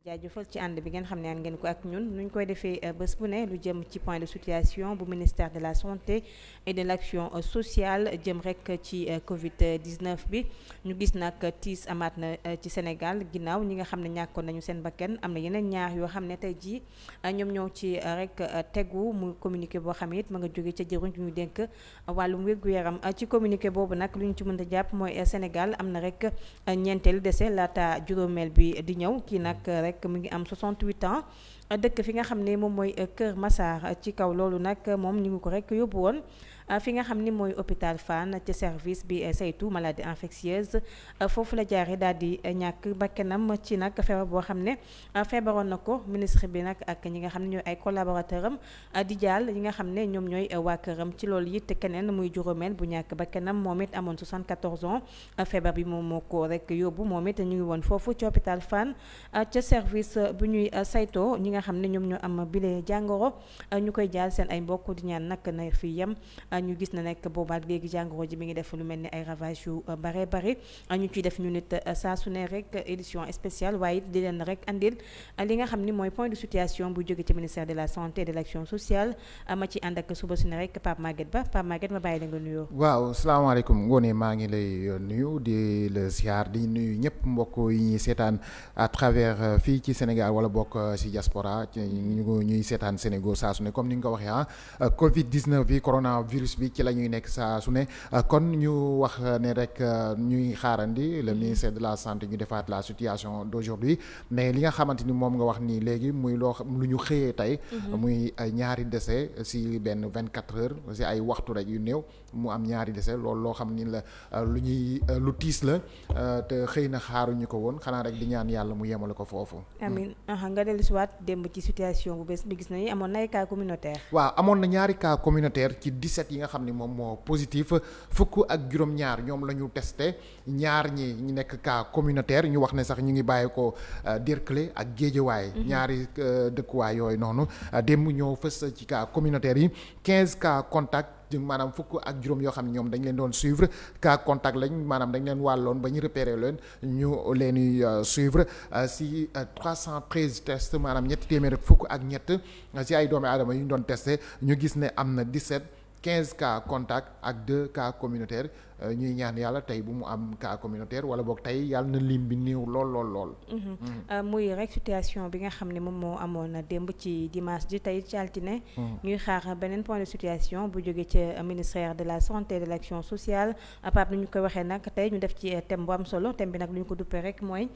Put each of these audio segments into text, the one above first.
jaajëfal ci ànd bi ngeen xam ne ngeen ko ak ñun nuñ koy defee bés bu ne lu jëm ci point de situation bu ministère de la santé et de l'action sociale jëm rek ci Covid 19 bi ñu gis nag tiis amaat na ci Sénégal ginnaaw ñi nga xam ne ñàkkoon nañu seen bakkan am na yeneen ñaar yoo xam ne tey jii ñoom ñoo ci rek tegu mu communiqué boo xam it ma nga jóge ca jëruñ ñu dénk wàllum wér-gu-yaram ci communiqué boobu nag lu ñu ci mën a jàpp mooy Sénégal am na rek ñeenteelu décès laata juróomeel bi di ñëw kii nag rek mu ngi am 68 ans dëkk fi nga xam ne moom mooy Kër Massar ci kaw loolu nag moom ñu ngi ko rek yóbbu woon fi nga xam ni mooy hôpital Fann ci service bi saytu maladie infectieuse foofu la jaaree daal di ñàkk bakkanam ci nag feebar boo xam ne feebaroon na ko ministre bi nag ak ñi nga xam ne ñooy ay collaborateur am di jaal yi nga xam ne ñoom ñooy waa këram ci loolu it keneen muy juróomeel bu ñàkk bakkanam moom it amoon 74 ans feebar bi moom moo ko rek yóbbu moom it ñu ngi woon foofu ci hôpital Fann ca service bu ñuy saytoo ñi nga xam ne ñoom ñoo am bile jàngoro ñu koy jaal seen ay mbokk di ñaan nag na fi yem. ñu gis na nekk boobaak léegi jàngoro ji mi ngi def lu mel ni ay ravage yu bare bare ñu ciy def ñu nit saa su ne rek édition spéciale waaye it di leen rek andil li nga xam ni mooy point de situation bu jóge ci ministère de la santé et de l'action sociale ma ci ànd ak suba su ne rek Pape Maguette ma bàyyi la nga nuyoo. waaw salaamaaleykum Ngoné maa ngi lay nuyu di la ziar di nuyu ñëpp mbokk yi ñuy seetaan à travers fii ci Sénégal wala bokk ci diaspora ñuy seetaan Sénégal saa su ne comme ni nga ko waxee Covid 19 bi coronavirus bi ci la ñuy nekk saa su ne kon ñu wax ne rek ñuy xaarandi le ministère de la santé ñu defaat la situation d'aujourd'hui mais li nga xamante ni moom nga wax nii léegi muy lu ñu xëyee tey muy ñaari décès si benn 24 heures si ay waxtu rek yu néew mu am ñaari décès loolu loo xam ni la lu tiis la te xëy na xaaruñu ko woon xanaa rek di ñaan yàlla mu yemale ko foofu. amiin nga dellusiwaat démb ci situation bu bees bi gis nañu amoon na ay cas communautaire. waaw amoon na ñaari cas communautaire ci 17 yi nga xam ni moom moo positif fukk ak juróom-ñaar ñoom la ñu testé ñaar ñi ñu nekk cas communautaire ñu wax ne sax ñu ngi bàyyi ko Derklé ak Guédiawaye ñaari dëkkuwaay yooyu noonu démb ñoo fës ci cas communautaire yi 15 cas contact maanaam fukk ak juróom yoo xam ne ñoom dañ leen doon suivre cas contact lañ maanaam dañ leen wàlloon ba ñu repéré leen ñu leen di suivre si 313 tests maanaam ñetti téeméer ak fukk ak ñett si ay doomi aadama yu ñu doon testé ñu gis ne am na 15 cas contact ak 2 cas communautaire ñuy ñaan yàlla tey bu mu am cas communautaire wala boog tey yàlla na lim bi néew lool. muy rek situation bi nga xam ne moom moo amoon démb ci dimanche ji tey ci altine ñuy xaar beneen point de situation bu jógee ci ministère de la santé et de l'action sociale Pape ni ñu koy waxee nag tey ñu def ci thème bu am solo thème bi nag lu ñu ko duppee rek mooy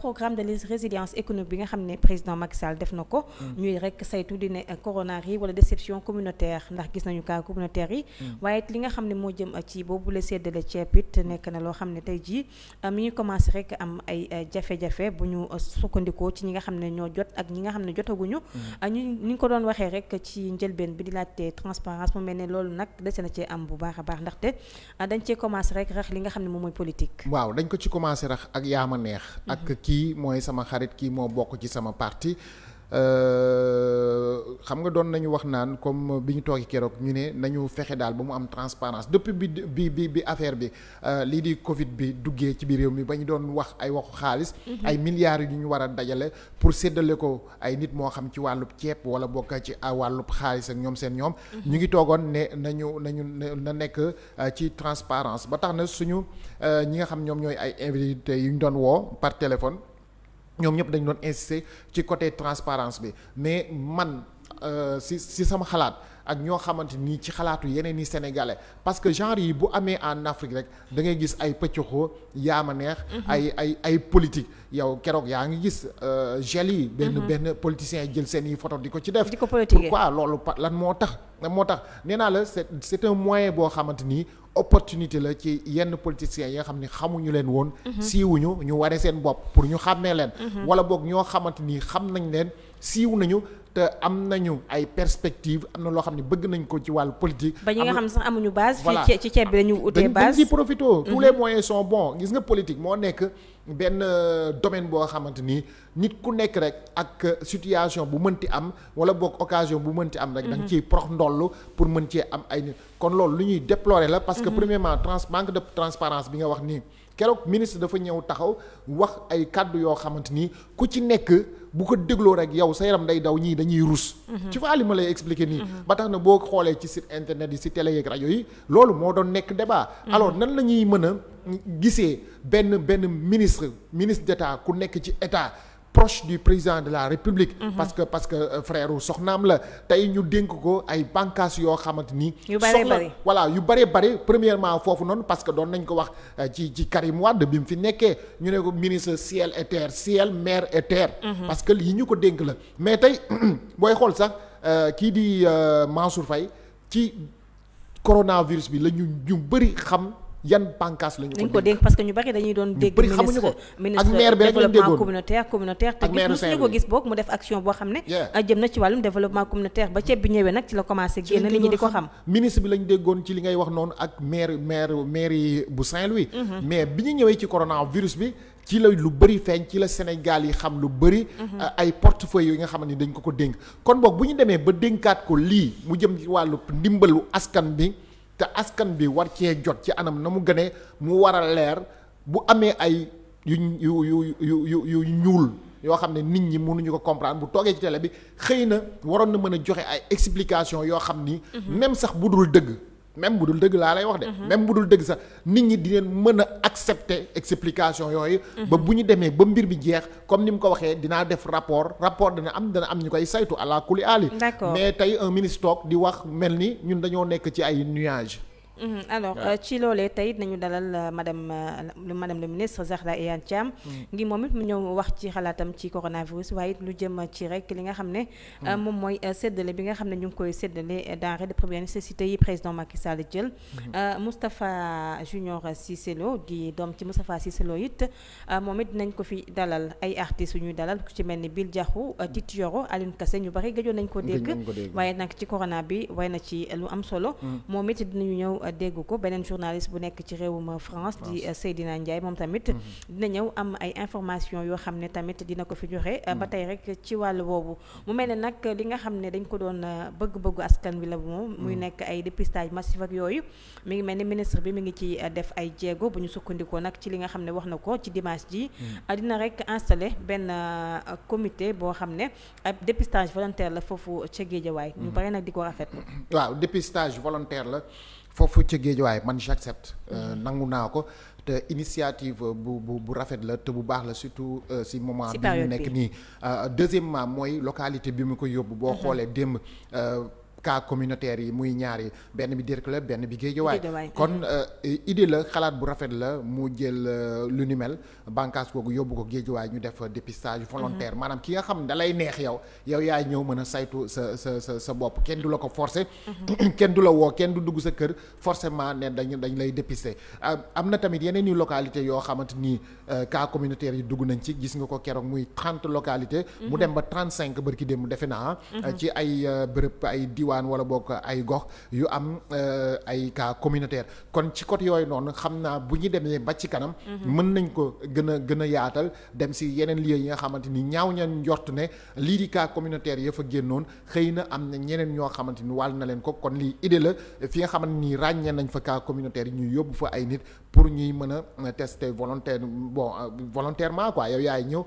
programme de résilience économique bi nga xam ne président Macky Sall def na ko ñuy rek saytu di ne coronari wala déception communautaire ndax gis nañu cas communautaire yi waaye li nga xam ne moo jëm ci boobu la séddale ceeb it nekk na loo xam ne tey jii mi ngi commencé rek am ay jafe-jafe bu ñu sukkandikoo ci ñi nga xam ne ñoo jot ak ñi nga xam ne jotaguñu ñu ngi ko doon waxee rek ci njëlbeen bi di laajte transparence mu mel ne loolu nag dese na cee am bu baax a baax ndaxte dañ cee commencé rek rax li nga xam ne moom mooy politique. waaw dañ ko ci commencé rax ak yaama neex ak kii mooy sama xarit kii moo bokk ci sama parti xam nga doon nañu wax naan comme bi ñu toogi keroog ñu ne nañu fexe daal ba mu am transparence depuis bi affaire bi lii di Covid bi duggee ci biir réew mi ba ñu doon wax ay waxu xaalis ay milliards yu ñu war a dajale pour séddale ko ay nit moo xam ci wàllub ceeb wala bokk ci wàllub xaalis ak ñoom ñu ngi toogoon ne na nekk ci transparence ba tax na suñu ñi nga xam ñoom ñooy ay invités yu ñu doon woo par téléphone ñoom ñëpp dañu doon insister ci côté transparence bi mais man si sama xalaat ak ñoo xamante ni ci xalaatu yeneen i sénégalais parce que genre yi bu amee en Afrique rek da ngay gis ay pëccoxoo yaama neex ay politique yow keroog yaa ngi gis gel yi benn politicien jël seen i photo di ko ci def pourquoi loolu lan moo tax nee naa la c'est un moyen boo xamante ni opportunité la ci yenn politiciens yi nga xam ni xamuñu leen woon siiwuñu ñu waree seen bopp pour ñu xàmmee leen wala boog ñoo xamante ni xam nañ leen siiw nañu te am nañu ay perspectives am na loo xam ne bëgg nañ ko ci wàllu politique. ba ñi nga xam sax amuñu base. fii ci ceeb bi dañu utee base dañ ciy profité. tous les moyens sont bons gis nga politique moo nekk benn domaine boo xamante ni nit ku nekk rek ak situation bu mënti am wala boog occasion bu mënti am rek. da nga ciy prox ndoll pour mën cee am ay nit kon loolu lu ñuy déplorer la. parce que premièrement manque de transparence bi nga wax nii keroog ministre dafa ñëw taxaw wax ay kàddu yoo xamante ni ku ci nekk bu ko dégloo rek yow sa yaram day daw ñii dañuy rus. tu vois li ma lay expliquer nii. ba tax na boo xoolee ci site internet yi ci télé yeeg rajo yi loolu moo doon nekk débat. alors nan la ñuy mën a gisee benn ministre d'État ku nekk ci état. proche du président de la République. parce que frère soxnaam la tey ñu dénk ko ay bànqaas yoo xamante ni. yu bëree bëri premièrement foofu noonu parce que doon nañ ko wax ci Karim Wade bi mu fi nekkee ñu ne ko ministre ciel et terre ciel mer et terre. parce que lii ñu ko dénk la mais tey booy xool sax kii di Mansour Faye ci coronavirus bi la ñu bëri xam. yan bànqaas la ñu ko dénk parce que ñu bari dañuy doon dégg ministre développement communautaire te gis ko gis boog mu def action boo xam ne jëm na ci wàllum développement communautaire ba ceeb bi ñëwee nag ci la commencé génn nit ñi di ko xam ministre bi lañ déggoon ci li ngay wax noonu ak maire bu Saint-Louis mais bi ñu ñëwee ci coronavirus bi ci la lu bëri feeñ ci la Sénégal yi xam lu bëri ay portefeuille yi nga xam ne dañ ko dénk kon boog bu ñu demee ba dénkaat ko lii mu jëm ci wàllu ndimbalu askan bi te askan bi war cee jot ci anam na mu gënee mu war a leer bu amee ay yu ñuul yoo xam ne nit ñi mënuñu ko comprendre bu toogee ci télé bi xëy na waroon na mën a joxe ay explication yoo xam ni même sax bu dul dëgg laa lay wax de même bu dul dëgg sax nit ñi di leen mën a accepter explication yooyu ba bu ñu demee ba mbir bi jeex comme ni mu ko waxee dinaa def rapport dana am ñu koy saytu àla kuli ali mais tey un ministre toog di wax mel ni ñun dañoo nekk ci ay nuages. Alors ci loolee tey nañu dalal madame le ministre Zahra Iyane Thiam ngi moom it mu ñëw wax ci xalaatam ci coronavirus waaye it lu jëm ci rek li nga xam ne moom mooy séddale bi nga xam ne ñu ngi koy séddale denrées de première nécessité yi président Macky Sall jël Moustapha Junior Cissé Lo di doom ci Moustapha Cissé Lo it moom it dinañ ko fi dalal ay artistes yu ñuy dalal ku ci mel ni Bill Diakhou Titi Yoro Aline Kassé ñu bari gëjoon nañ ko dégg waaye nag ci corona bi way na ci lu am solo moom it dinañu ñëw dégg ko beneen journaliste bu nekk ci réewum France di Seydina Ndiaye moom tamit dina ñëw am ay information yoo xam ne tamit dina ko fi joxe ba tey rek ci wàllu boobu mu mel ne nag li nga xam ne dañ ko doon bëgg-bëggu askan bi la moom muy nekk ay dépistage massif ak yooyu mi ngi mel ni ministre bi mi ngi ci def ay jéego bu ñu sukkandikoo nag ci li nga xam ne wax na ko ci dimanche ji dina rek installé benn comité boo xam ne dépistage volontaire la foofu ca Guédiawaye ñu bari nag di ko rafetlu waaw dépistage volontaire la foofu ca Guédiawaye man j'accepte nangu naa ko te initiative bu rafet la te bu baax la surtout si moment bi ñu nekk nii deuxièmement mooy localité bi mu ko yóbbu boo xoolee démb cas communautaire yi muy ñaari benn bi Derklé benn bi Guédiawaye kon idée la xalaat bu rafet la mu jël lu ni mel bànqaas googu yóbbu ko Guédiawaye ñu def dépistage volontaire maanaam ki nga xam ne da lay neex yow yaay ñëw mën a saytu sa bopp kenn du la ko forcer kenn du la woo kenn du dugg sa kër forcément ne dañ lay dépister am na tamit yeneen i localité yoo xamante ni cas communautaire yi dugg nañ ci gis nga ko keroog muy 30 localité mu dem ba 35 bërki dem mu defe naa ci ay bërëb ay diwaan wala bokk ay gox yu am ay cas communautaire kon ci côté yooyu noonu xam naa bu ñu demee ba ci kanam mën nañ ko gën a yaatal dem si yeneen lieux yi nga xamante ni ñaaw ñan njort ne lii di cas communautaire ya fa génnoon xëy na am na ñeneen ñoo xamante ni wàll na leen ko kon lii idée la fi nga xamante ni ràññee nañ fa cas communautaire yi ñu yóbbu fa ay nit pour ñuy mën a tester volontairement quoi yow yaay ñëw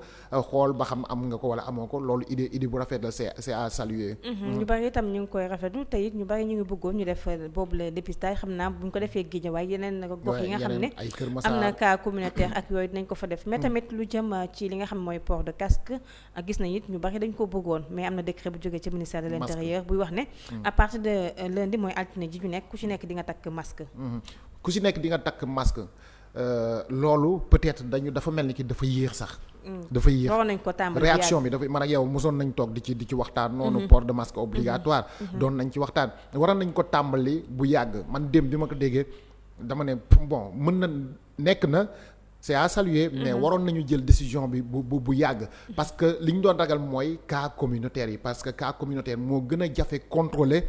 xool ba xam am nga ko wala amoo ko loolu idée bu rafet la c'est à saluer. ñu bari itam ñu ngi koy rafetlu te it ñu bari ñu ngi bëggoon ñu def boobu la dépistage xam naa bu ñu ko defee Guédiawaye yeneen gox yi nga xam ne am na cas communautaire ak yooyu dinañ ko fa def mais tamit lu jëm ci li nga xam mooy port de casque ak gis nañ it ñu bari dañ ko bëggoon mais am na décret bu jógee ci ministère de l'intérieur buy wax ne à partir de lundi mooy altine ji ñu nekk ku ci nekk di nga takk masque ku ci nekk di nga takk masque loolu peut-être dafa mel ni ki dafa yéex sax dafa yéex waroon nañ ko tàmbali réaction bi dafa man ak yow mosoon nañ toog di ci waxtaan noonu port de masque obligatoire doon nañ ci waxtaan waroon nañ ko tàmbali bu yàgg man dem bi ma ko déggee dama ne bon mën na nekk na c'est à saluer mais waroon nañu jël décision bi bu yàgg parce que li ñu doon ragal mooy cas communautaire yi parce que cas communautaire moo gën a jafe contrôler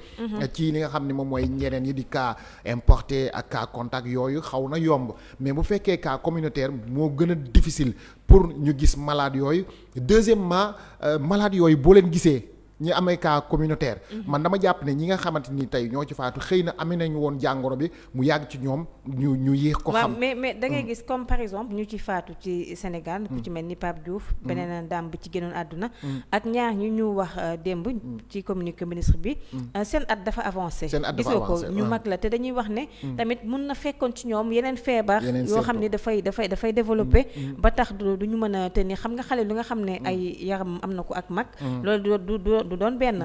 ci li nga xam ne moom mooy ñeneen yi di cas importé ak cas contact yooyu xaw na yomb mais bu fekkee cas communautaire moo gën a difficile pour ñu gis malade yooyu deuxièmement malade yooyu boo leen gisee ñi amee cas communautaire. man dama jàpp ne ñi nga xamante ni tey ñoo ci faatu xëy na amee nañu woon jàngoro bi mu yàgg ci ñoom ñu yéex ko xam. mais da ngay gis comme par exemple ñu ci faatu ci Sénégal. ku ci mel ni Pape Diouf. beneen dame bi ci génnoon àdduna. ak ñaar ñu wax démb. ci communiqué ministre bi. seen at dafa avancé. gisoo ko ñu mag la te dañuy wax ne. tamit mun na fekkoon ci ñoom yeneen feebar. yoo xam ne dafay développé. ba tax du ñu mën a tenir xam nga xale lu nga xam ne ay yaram am na ko ak mag. loolu du doon benn.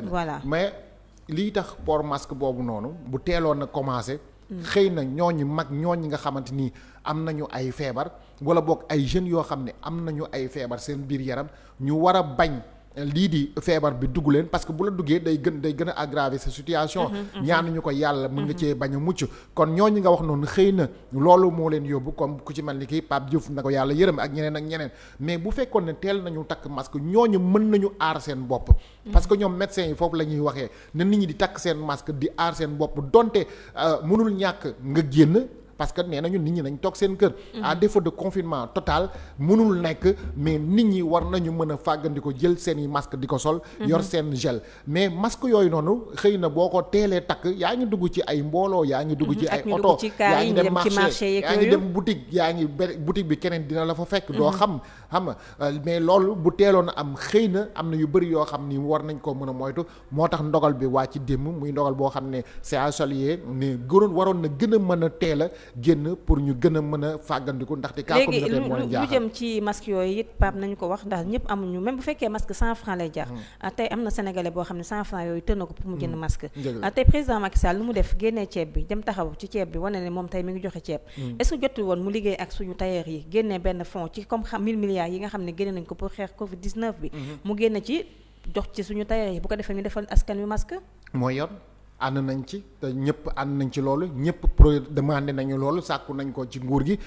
voilà mais lii tax port masque boobu noonu bu teeloon a commencé. xëy na ñooñu mag ñooñu nga xamante ni am nañu ay feebar wala boog ay jeunes yoo xam ne am nañu ay feebar seen biir yaram ñu war a bañ. lii di feebar bi dugg leen parce que bu la duggee day gën a aggraver sa situation. ñaanuñu ko yàlla mën nga cee bañ a mucc. kon ñooñu nga wax noonu xëy na loolu moo leen yóbbu comme ku ci mel ni kii Pape Diouf na ko yàlla yërëm ak ñeneen mais bu fekkoon ne teel nañu takk masque ñooñu mën nañu aar seen bopp. parce que ñoom médecins yi foofu la ñuy waxee ne nit ñi di takk seen masque di aar seen bopp donte mënul ñàkk nga génn. parce que nee nañu nit ñi nañ toog seen kër. à défaut de confinement total mënul nekk mais nit ñi war nañu mën a fàggandiko jël seen i masque di ko sol. yor seen gel mais masque yooyu noonu xëy na boo ko teelee takk yaa ngi dugg ci ay mbooloo yaa ngi dugg ci ay oto yaa ngi dem marché yaa ngi dem boutique yaa ngi boutique bi keneen dina la fa fekk. doo xam nga mais loolu bu teeloon am xëy na am na yu bëri yoo xam ni war nañ ko mën a moytu moo tax ndogal bi waa ci démb muy ndogal boo xam ne c'est à saluer ne waroon na gën a mën a teel a génn pour ñu gën a mën a fàggandiku ndaxte cas communautaire moo leen jaaxal. lu jëm ci masque yooyu it Pape nañu ko wax ndax ñëpp amuñu même bu fekkee masque 100 francs lay jar. tey am na sénégalais boo xam ne 100 francs yooyu tën na ko pour mu jënd masque. tey président Macky Sall lu mu def génnee ceeb bi dem taxaw ci ceeb bi wane ne moom tey mi ngi joxe ceeb. est-ce que jotul woon mu liggéey ak suñu tailleur yi génnee benn fonds ci comme 1000 milliards yi nga xam ne génne nañ ko pour xeex Covid 19 bi. mu génn ci jox ci suñu tailleur yi bu ko defee ñu defal askan wi masque. mooy yoon. ànd nañ ci te ñëpp ànd nañ ci loolu ñëpp pro demandé nañu loolu sàkku nañ ko ci nguur gi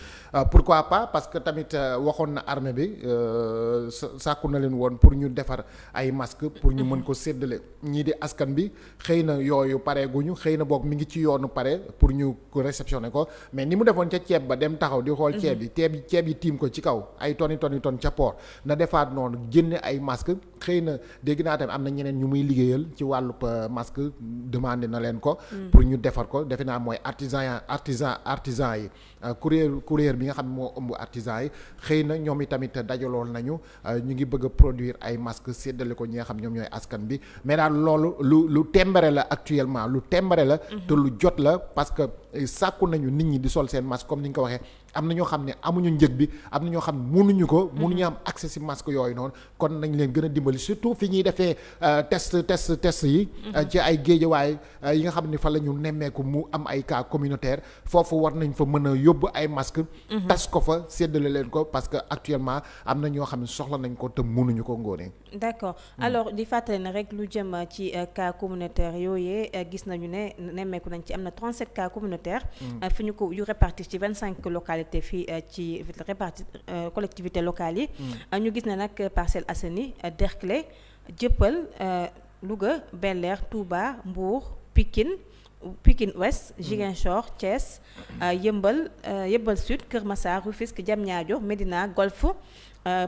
pourquoi pas parce que tamit waxoon na armée bi sàkku na leen woon pour ñu defar ay masque pour ñu mën ko séddale ñii di askan bi xëy na yooyu pare guñu xëy na boog mi ngi ci yoonu pare pour ñu réceptionner ko mais ni mu defoon ca ceeb ba dem taxaw di xool ceeb yi tiim ko ci kaw ay toni ca port na defaat noonu génne ay masque xëy na dégg naa tamit am na ñeneen ñu muy liggéeyal ci wàllub masque demandé na leen ko pour ñu defar ko defe naa mooy artisan yi courrier bi nga xam ne moo ëmb artisan yi xëy na ñoom itamit dajalool nañu ñu ngi bëgg a produire ay masques séddale ko ñi nga xam ñoom ñooy askan bi mais daal loolu lu tembare la actuellement lu tembare la te lu jot la parce que sàkku nañu nit ñi di sol seen masque comme ni nga ko waxee am na ñoo xam ne amuñu njëg bi am na ñoo xam ne mënuñu am accès ci masque yooyu noonu kon nañ leen gën a dimbali surtout fi ñuy defee test yi ci ay géejawaay yi nga xam ne fa la ñu nemmeeku mu am ay cas communautaire foofu war nañ fa mën a yóbbu ay masque tas ko fa séddale leen ko parce que actuellement am na ñoo xam ne soxla nañ ko te mënuñu ko ngóone. d'accord alors di fàttali na rek lu jëm ci cas communautaire yooyee gis nañu ne nemmeeku nañ ci am na 37 cas communautaire fi ñu ko yu répartis ci 25 localités fii ci répartis collectivités locales yi ñu gis ne nag Parcelles Assainies Derklé Dieuppeul Louga Bel-Air Touba Mbour Pikine Ouest Ziguinchor Thiès Yeumbeul Sud Keur Massar Rufisque Diamniadio Médina Golf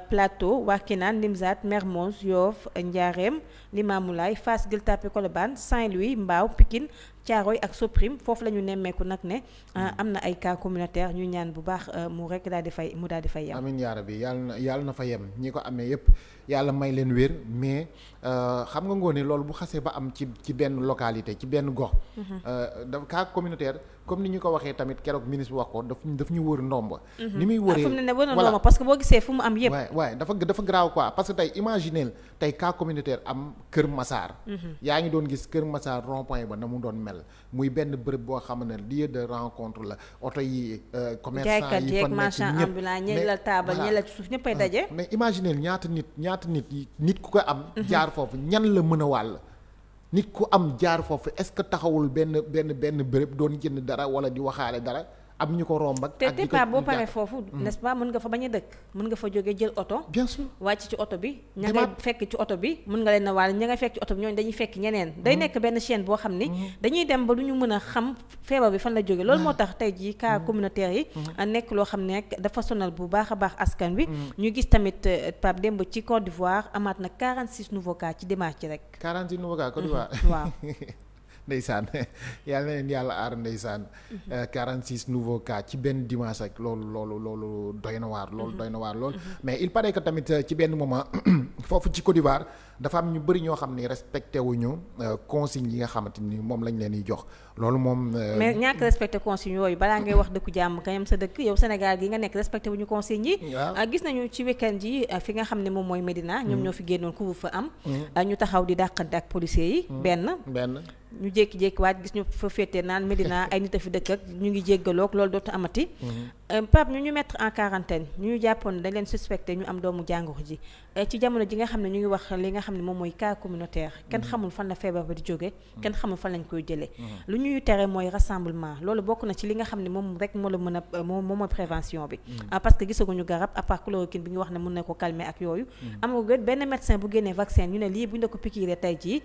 Plateau Wakhinane Nimzatt Mermoz Yoff Ndiarème Limamoulaye Fass Gueule Tapée Colobane Saint-Louis Mbao Pikine Thiaroye ak Soprim foofu la ñu nemmeeku nag ne am na ay cas communautaire ñu ñaan bu baax mu daal di fay yem. amiin yaa rabbi yàlla na fa yem ñi ko amee yëpp yàlla may leen wér mais xam nga ngoone loolu bu xasee ba am ci benn localité ci benn gox. dafa cas communautaire comme ni ñu ko waxee tamit keroog ministre bi wax ko daf ñu wër ndomba. ni muy wëree fu mu ne wër na ndomba parce que boo gisee fu mu am yëpp. waaw dafa graaw quoi parce que tey imaginez tey cas communautaire am Kër Massar. yaa ngi doon gis Kër Massar rond-point ba na mu doon mel muy benn bërëb boo xam ne lieu de rencontre la oto yi commerçant yi fa nekk ñëpp ambulant ñi la taabal ñi la suuf ñëppay daje. mais imaginez ñaata nit ku ko am jaar foofu ñan la mën a wàll nit ku am jaar foofu est-ce que taxawul benn bërëb doon jënd dara wala di waxaale dara am ñu ko romb ak. te pas boo paree foofu. n'est-ce pas mën nga fa bañ a dëkk mën nga fa jógee jël oto. bien sûr wàcc ci oto bi. ña ngay fekk ci oto bi mën nga leen a waale ña ngay fekk ci oto bi ñooñu dañuy fekk ñeneen. day nekk benn chaîne boo xam ni. dañuy dem ba du ñu mën a xam feebar bi fan la jógee loolu moo tax tey jii cas communautaire yi. nekk loo xam ne rek dafa sonal bu baax a baax askan wi. ñu gis tamit Pape démb ci Côte d'Ivoire amaat na 46 nouveaux cas ci dimanche ci rek. 46 nouveaux cas Côte d'Ivoire. waaw. ndeysaan yàlla na leen yàlla aar ndeysaan 46 nouveaux cas ci benn dimanche rek loolu doy na waar loolu doy na waar lool mais il paraît que tamit ci benn moment foofu ci Côte d'Ivoire dafa am ñu bëri ñoo xam ni respecté wuñu consignes yi nga xamante ni moom lañ leen di jox loolu moom mais ñàkk respecté consignes yooyu balaa ngay wax dëkku jàmm kayam sa dëkk yow Sénégal gi nga nekk respecté wuñu consignes yi gis nañu ci week-end yi fi nga xam ne moom mooy Médina ñoom ñoo fi génnoon couvre-feu am ñu taxaw di dàqante ak policiers yi benn ñu jékki-jékki waat gis ñu fa féetee naan Médina ay nit a fi dëkk ak ñu ngi jéggaloog loolu dootu amati Pape ñu mettre en quarantaine ñu jàppoon dañ leen suspecté ñu am doomu jàngoro ji ci jamono ji nga xam ne ñu ngi wax li nga xam ne moom mooy cas communautaire kenn xamul fan la feebar ba di jóge kenn xamul fan lañ koy jëlee lu ñuy tere mooy rassemblement loolu bokk na ci li nga xam ne moom rek moo la mën a moom mooy prévention bi parce que gisaguñu garab à part chloroquine bi ñu wax ne mën na ko calmer ak yooyu amagu benn médecin bu génnee vaccin ñu ne lii bu ñu la ko piqûre tey jii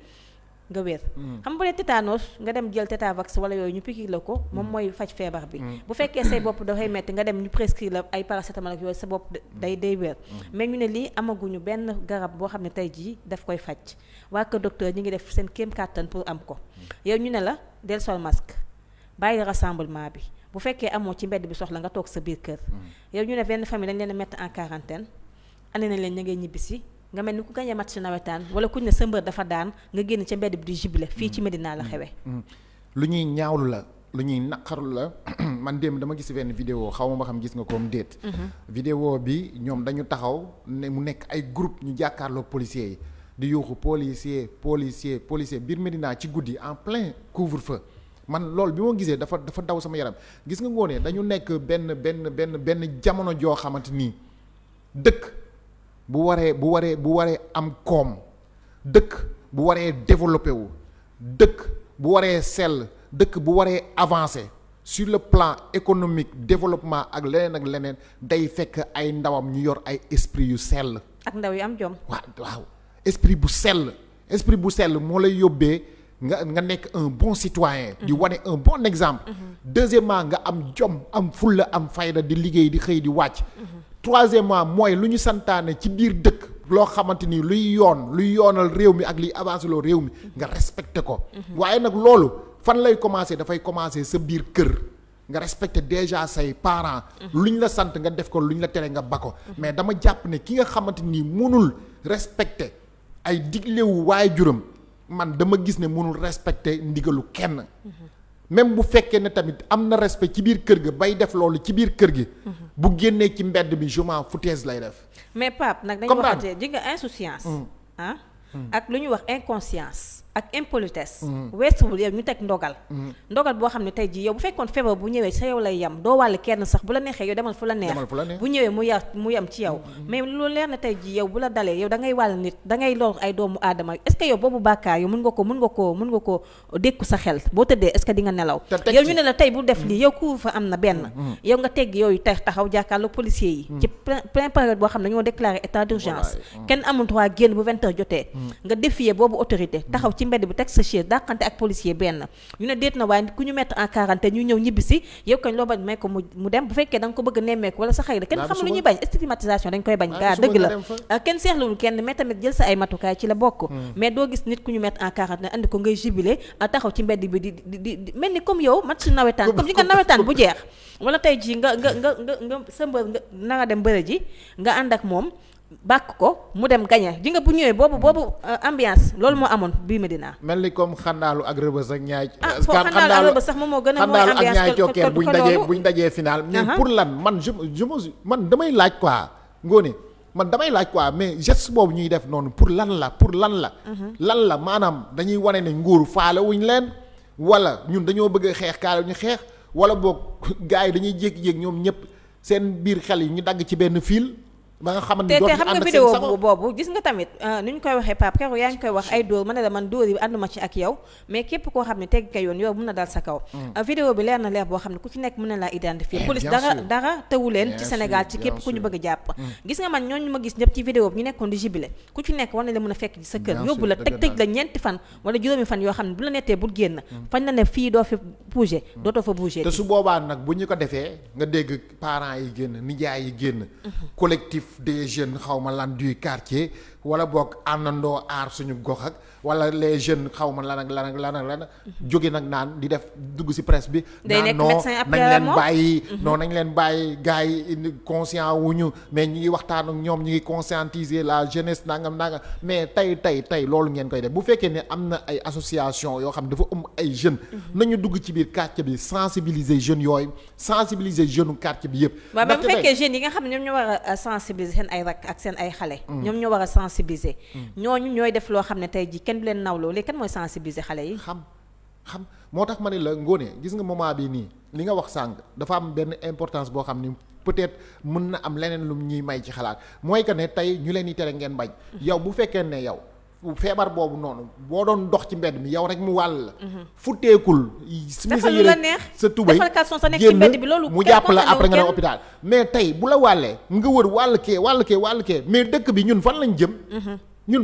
nga wér xam bu dee tétanos nga dem jël tétavax wala yooyu ñu piqûre la ko moom mooy faj feebar bi bu fekkee say bopp dafay metti nga dem ñu prescrire la ay paracétamol ak yooyu sa bopp day wér mais ñu ne lii amaguñu benn garab boo xam ne tey jii daf koy faj waa kër docteur ñi ngi def seen kéem kàttan pour am ko yow ñu ne la del sol masque bàyyi rassemblement bi bu fekkee amoo ci mbedd bi soxla nga toog sa biir kër yow ñu ne benn famille dañ leen a mettre en quarantaine andi nañ leen ña ngay ñibbisi nga mel ni ku gañe match nawetaan wala ku ne sa mbër dafa daan nga génn ca mbedd bi di jubile fii ci Médina la xewe lu ñuy ñaawlu la lu ñuy naqarlu la man démb dama gis benn vidéo xaw ma ba xam gis nga koom déet vidéo bi ñoom dañu taxaw ne mu nekk ay groupe ñu jàkkaarloog policiers yi di yuuxu policier biir Médina ci guddi en plein couvre-feu man loolu bi ma gisee dafa daw sama yaram gis nga ngoonee dañu nekk benn jamono joo xamante nii dëkk bu waree am koom dëkk bu waree développé wu dëkk bu waree sell dëkk bu waree avancé sur le plan économique développement ak leneen day fekk ay ndawam ñu yor ay esprit yu sell ak ndaw yu am jom waaw esprit bu sell moo lay yóbbee nga nekk un bon citoyen di wane un bon exemple deuxièmement nga am jom am fulla am fayda di liggéey di xëy di wàcc troisièmement mooy lu ñu santaane ci biir dëkk loo xamante ni luy yoonal réew mi ak liy avancé loo réew mi nga respecté ko waaye nag loolu fan lay commencé dafay commencé sa biir kër nga respecté déjà say parents lu ñu la sant nga def ko lu ñu la tere nga ba ko mais dama jàpp ne ki nga xamante ni mënul respecté ay diglewu waaye juram man dama gis ne mënul respecté ndigalu kenn même bu fekkee ne tamit am na respect ci biir kër ga bay def loolu ci biir kër gi bu génnee ci mbedd bi je m'en foutaise lay def mais Pape nag dañu waxatee ji nga insouciance ak lu ñuy wax inconscience ak impolitesse weesuwul yow ñu teg ndogal boo xam ne tey jii yow bu fekkoon feebar bu ñëwee sa yow lay yem doo wàll kenn sax bu la neexee yow demal fu la neex bu ñëwee mu yem ci yow mais loolu leer na tey jii yow bu la dalee yow da ngay wàll nit da ngay lor ay doomu aadama est-ce que yow boobu bàkkaar yow mën nga ko dékku sa xel boo tëddee est-ce que di nga nelaw yow ñu ne la tey bu def lii yow couvre fa am na benn yow nga tegg yooyu taxaw jàkkaarloo policiers yi ci plein période boo xam ne dañoo déclaré état d'urgence kenn amul droit génn bu 20 heures jotee nga défier boobu autorité taxaw ci mbedd bi teg sa chaise dàqante ak policier benn ñu ne déet na waaye ku ñu mettre en quarantaine ñu ñëw ñibbisi yow kañ loo bañ may ko mu dem bu fekkee da nga ko bëgg a nemmeeku wala sa xëy kenn xamul lu ñuy bañ stigmatisation dañ koy bañ gaa dëgg la kenn seexlawul kenn mais tamit jël sa ay matukaay ci la bokk mais doo gis nit ku ñu mettre en quarantaine andi ko ngay jubilé taxaw ci mbedd bi di mel ni comme yow match nawetaan comme ñi nga nawetaan bu jeex wala tey jii nga sa mbër nga na nga dem bëre ji nga ànd ak moom bàkk ko mu dem gañe ji nga bu ñëwee boobu ambiance loolu moo amoon bii Médina mel ni comme xandaalu ak rëbës ak ñaay xandaalu ak rëbës sax moom moo gën a mooy ambiance ak ñaay cokkeer buñ dajee final mais pour lan man man damay laaj quoi Ngoné man damay laaj quoi mais geste boobu ñuy def noonu pour lan la maanaam dañuy wane ne nguur faale wuñ leen wala ñun dañoo bëgg a xeex kaale ñu xeex wala boog gars yi dañuy jékki-jékki ñoom ñëpp seen biir xel yi ñu dagg ci benn fil ba nga xamante te ni dootuñu xam nga ànd ak vidéo seen sago. boobu gis nga tamit ni ñu koy waxee Pape keroog yaa ngi koy wax ay dóor ma ne la man dóor yi ànduma ci ak yow mais képp koo xam ne teg ka yoon yow mën na dal sa kaw vidéo bi leer na leer boo xam ne ku ci nekk mën na laa identifier police dara tëwu leen ci Sénégal ci képp ku ñu bëgg a jàpp gis nga man ñooñu ma gis ñëpp ci vidéo bi ñu nekkoon di jibile ku ci nekk war na la mën a fekk ci sa kër yóbbu la tëj la ñeenti fan wala juróomi fan yoo xam ne bu la nettee bul génn fañ la ne fii doo fi bouger dootoo fa bouger te su boobaa nag bu ñu ko defee nga dégg parents yi génn nijaay yi génn collectif des jeunes xaw ma lan du quartier wala boog àndandoo aar suñu gox ak wala les jeunes xaw ma lan ak lan jóge nag naan di def dugg ci presse bi naan non nañ leen bàyyi gars yi conscient wuñu mais ñu ngi waxtaan ak ñoom ñu ngi conscientiser la jeunesse nangam mais tey loolu ngeen koy def bu fekkee ne am na ay association yoo xam ne dafa ay jeunes nañu dugg ci biir quartier bi sensibiliser jeunes yooyu sensibiliser jeune quartier bi yëpp waaw même bu fekkee jeunes yi nga xam ne ñoom ñoo war a sensibiliser seen ay rak ak seen ay xale ñoom ñoo war a sensibiliser ñooñu ñooy def loo xam ne tey ji kenn du leen nawloo léegi kan mooy sensibiliser xale yi xam moo tax ma ne la Ngoné gis nga moment bi nii li nga wax sànq dafa am benn importance boo xam ni peut-être mën na am leneen lu ñuy may ci xalaat mooy que ne tey ñu leen di tere ngeen bañ yow bu fekkee ne yow feebar boobu noonu boo doon dox ci mbedd mi yow rek mu wàll la futteekul simi sa yére sa tubay génn mu jàpp la après nga ne hôpital mais tey bu la wàllee nga wër wàll kee mais dëkk bi ñun